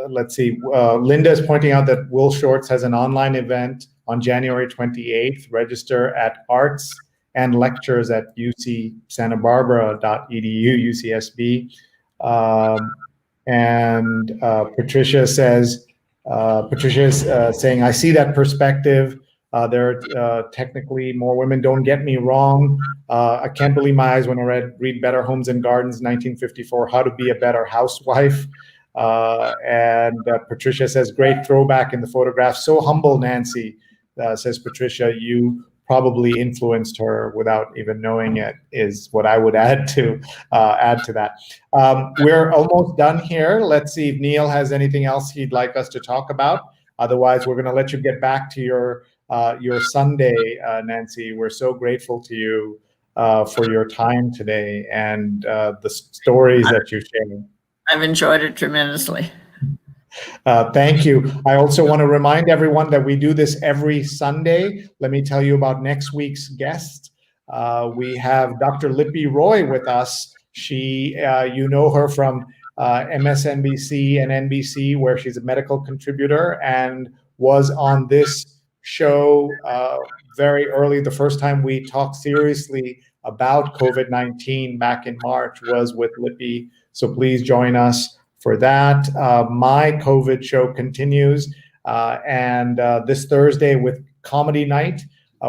Let's see. Linda is pointing out that Will Shorts has an online event on January 28th. Register at arts and lectures at ucsantabarbara.edu, UCSB. And Patricia says, saying, I see that perspective. There are technically more women. Don't get me wrong. I can't believe my eyes when I read Better Homes and Gardens, 1954, How to Be a Better Housewife. And Patricia says, great throwback in the photograph. So humble, Nancy, says Patricia. You probably influenced her without even knowing it, is what I would add to that. We're almost done here. Let's see if Neil has anything else he'd like us to talk about. Otherwise, we're going to let you get back to your Sunday, Nancy. We're so grateful to you for your time today and the stories that you're sharing. I've enjoyed it tremendously. Thank you. I also want to remind everyone that we do this every Sunday. Let me tell you about next week's guest. We have Dr. Lippy Roy with us. She, you know her from MSNBC and NBC, where she's a medical contributor and was on this show very early. The first time we talked seriously about COVID-19 back in March was with Lippy. So please join us for that. My COVID show continues, and this Thursday with Comedy Night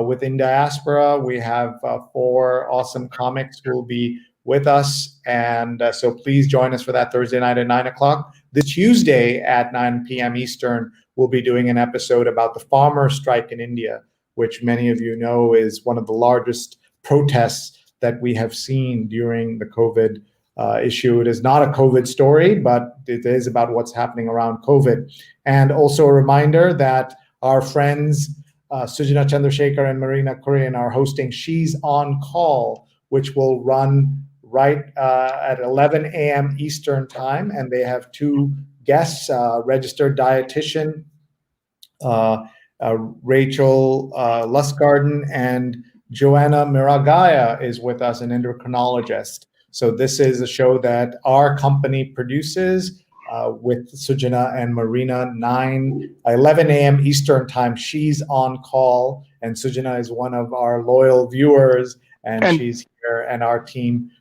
within Diaspora, we have 4 awesome comics who will be with us, and so please join us for that Thursday night at 9 o'clock. This Tuesday at 9 p.m. Eastern, we'll be doing an episode about the farmer strike in India, which many of you know is one of the largest protests that we have seen during the COVID issue. It is not a COVID story, but it is about what's happening around COVID. And also a reminder that our friends Sujana Chandrasekhar and Marina Kurian are hosting She's on Call, which will run right at 11 a.m. Eastern time. And they have 2 guests, registered dietitian Rachel Lustgarden, and Joanna Miragaya is with us, an endocrinologist. So this is a show that our company produces with Sujana and Marina, 11 a.m. Eastern time. She's on Call, and Sujana is one of our loyal viewers, and she's here, and our team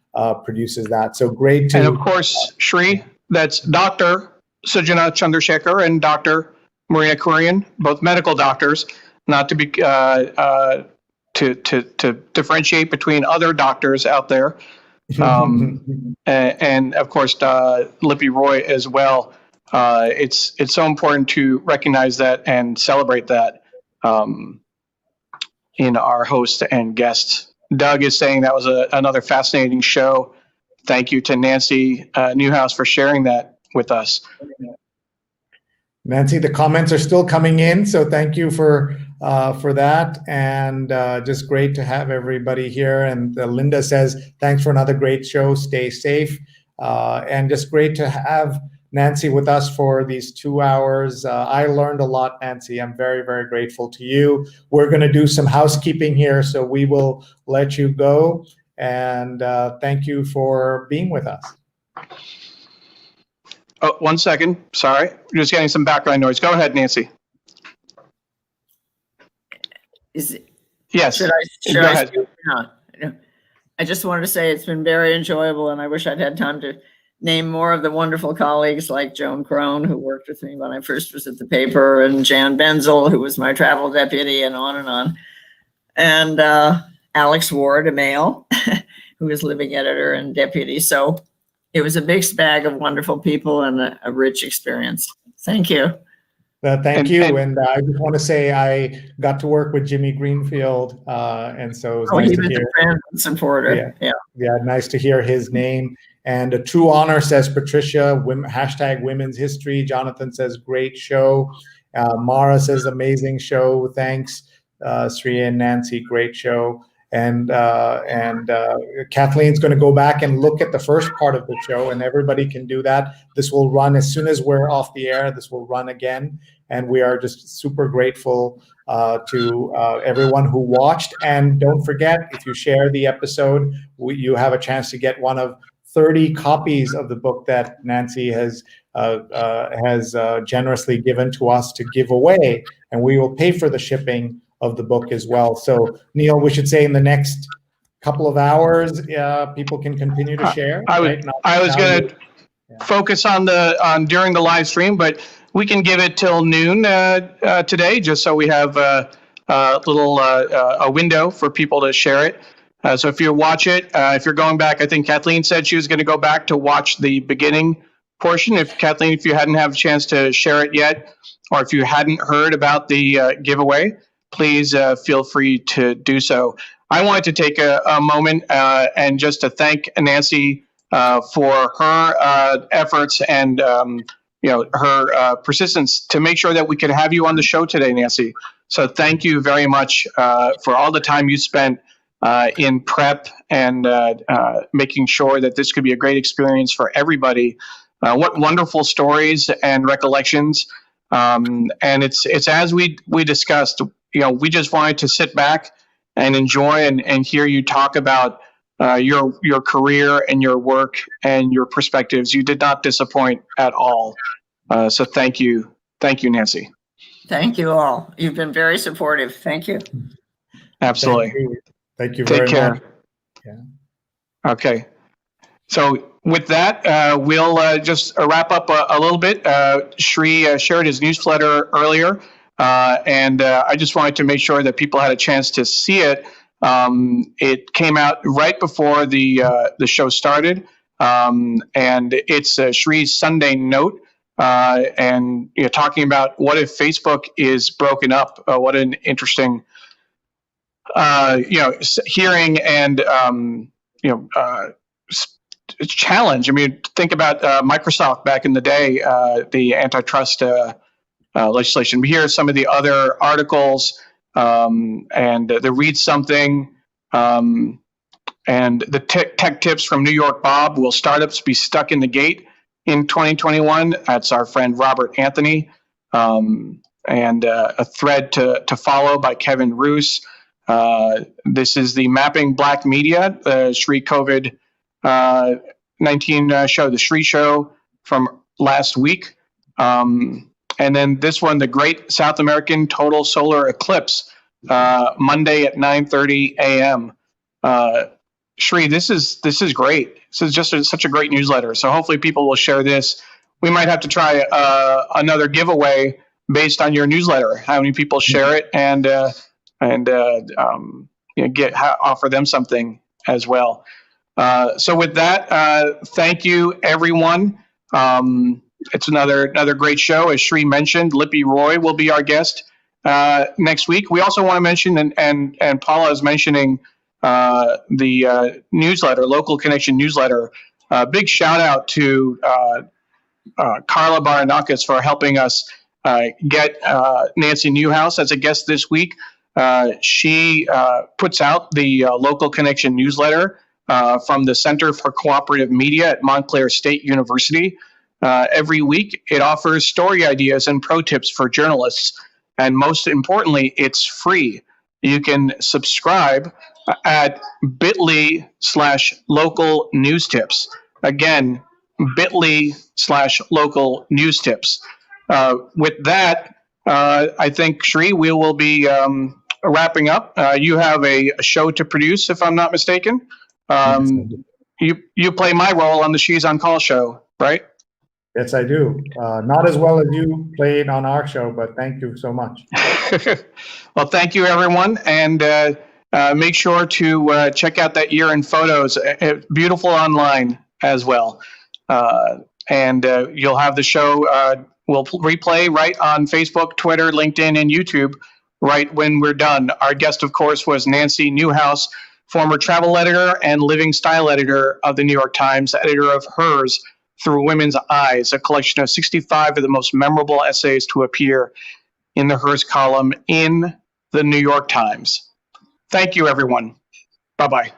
produces that. So great to— And of course, Shri, that's Dr. Sujana Chandrasekhar and Dr. Marina Kurian, both medical doctors, not to be to differentiate between other doctors out there. And of course, Lippy Roy as well. It's so important to recognize that and celebrate that in our hosts and guests. Doug is saying that was another fascinating show. Thank you to Nancy Newhouse for sharing that with us. Nancy, the comments are still coming in, so thank you for for that, and just great to have everybody here. And Linda says, thanks for another great show. Stay safe. And just great to have Nancy with us for these 2 hours. I learned a lot, Nancy. I'm very, very grateful to you. We're going to do some housekeeping here, so we will let you go. And thank you for being with us. Oh, 1 second. Sorry. Just getting some background noise. Go ahead, Nancy. Yes. Should I speak or not? I just wanted to say it's been very enjoyable, and I wish I'd had time to name more of the wonderful colleagues like Joan Crone, who worked with me when I first was at the paper, and Jan Benzel, who was my travel deputy, and on. And Alex Ward, a male, who was living editor and deputy. So it was a mixed bag of wonderful people and a rich experience. Thank you. Thank you. And I just want to say I got to work with Jimmy Greenfield, and so it was nice to hear. A friend and supporter. Yeah, nice to hear his name. And a true honor, says Patricia, hashtag women's history. Jonathan says, great show. Mara says, amazing show. Thanks, Sri and Nancy, great show. And Kathleen's going to go back and look at the first part of the show, and everybody can do that. This will run as soon as we're off the air. This will run again, and we are just super grateful to everyone who watched. And don't forget, if you share the episode, you have a chance to get one of 30 copies of the book that Nancy has generously given to us to give away, and we will pay for the shipping of the book as well. So, Neil, we should say in the next couple of hours, people can continue to share. I was going to focus on during the live stream, but we can give it till noon today, just so we have a little a window for people to share it. So if you watch it, if you're going back, I think Kathleen said she was going to go back to watch the beginning portion. Kathleen, if you hadn't had a chance to share it yet, or if you hadn't heard about the giveaway, please feel free to do so. I wanted to take a moment and just to thank Nancy for her efforts and her persistence to make sure that we could have you on the show today, Nancy. So thank you very much for all the time you spent in prep and making sure that this could be a great experience for everybody. What wonderful stories and recollections. And it's as we discussed, we just wanted to sit back and enjoy and hear you talk about your career and your work and your perspectives. You did not disappoint at all. So thank you. Thank you, Nancy. Thank you all. You've been very supportive. Thank you. Absolutely. Thank you very much. Yeah. Okay. So with that, we'll just wrap up a little bit. Sri shared his newsletter earlier. And I just wanted to make sure that people had a chance to see it. It came out right before the show started, and it's Shri's Sunday Note, and talking about what if Facebook is broken up. What an interesting, hearing and challenge. I mean, think about Microsoft back in the day, the antitrust legislation. We hear some of the other articles, and the Read Something, and the tech tips from New York Bob. Will startups be stuck in the gate in 2021? That's our friend Robert Anthony, and a thread to follow by Kevin Roos. This is the Mapping Black Media, the Shri COVID-19 show, the Shri Show from last week. And then this one, the Great South American Total Solar Eclipse, Monday at 9:30 a.m. Shri, this is great. This is just such a great newsletter. So hopefully people will share this. We might have to try another giveaway based on your newsletter. How many people share it and offer them something as well. So with that, thank you everyone. It's another great show. As Shri mentioned, Lippy Roy will be our guest next week. We also want to mention, and Paula is mentioning the newsletter, Local Connection newsletter. Big shout out to Carla Baranakis for helping us get Nancy Newhouse as a guest this week. She puts out the Local Connection newsletter from the Center for Cooperative Media at Montclair State University. Every week, it offers story ideas and pro tips for journalists. And most importantly, it's free. You can subscribe at bit.ly/local news tips. Again, bit.ly/local news tips. With that, I think, Shri, we will be wrapping up. You have a show to produce, if I'm not mistaken. You play my role on the She's on Call show, right? Yes, I do. Not as well as you played on our show, but thank you so much. Well, thank you, everyone. And make sure to check out that year in photos. Beautiful online as well. And you'll have the show, we'll replay right on Facebook, Twitter, LinkedIn, and YouTube right when we're done. Our guest, of course, was Nancy Newhouse, former travel editor and living style editor of the New York Times, editor of Hers, Through Women's Eyes, a collection of 65 of the most memorable essays to appear in the Hers column in the New York Times. Thank you, everyone. Bye-bye.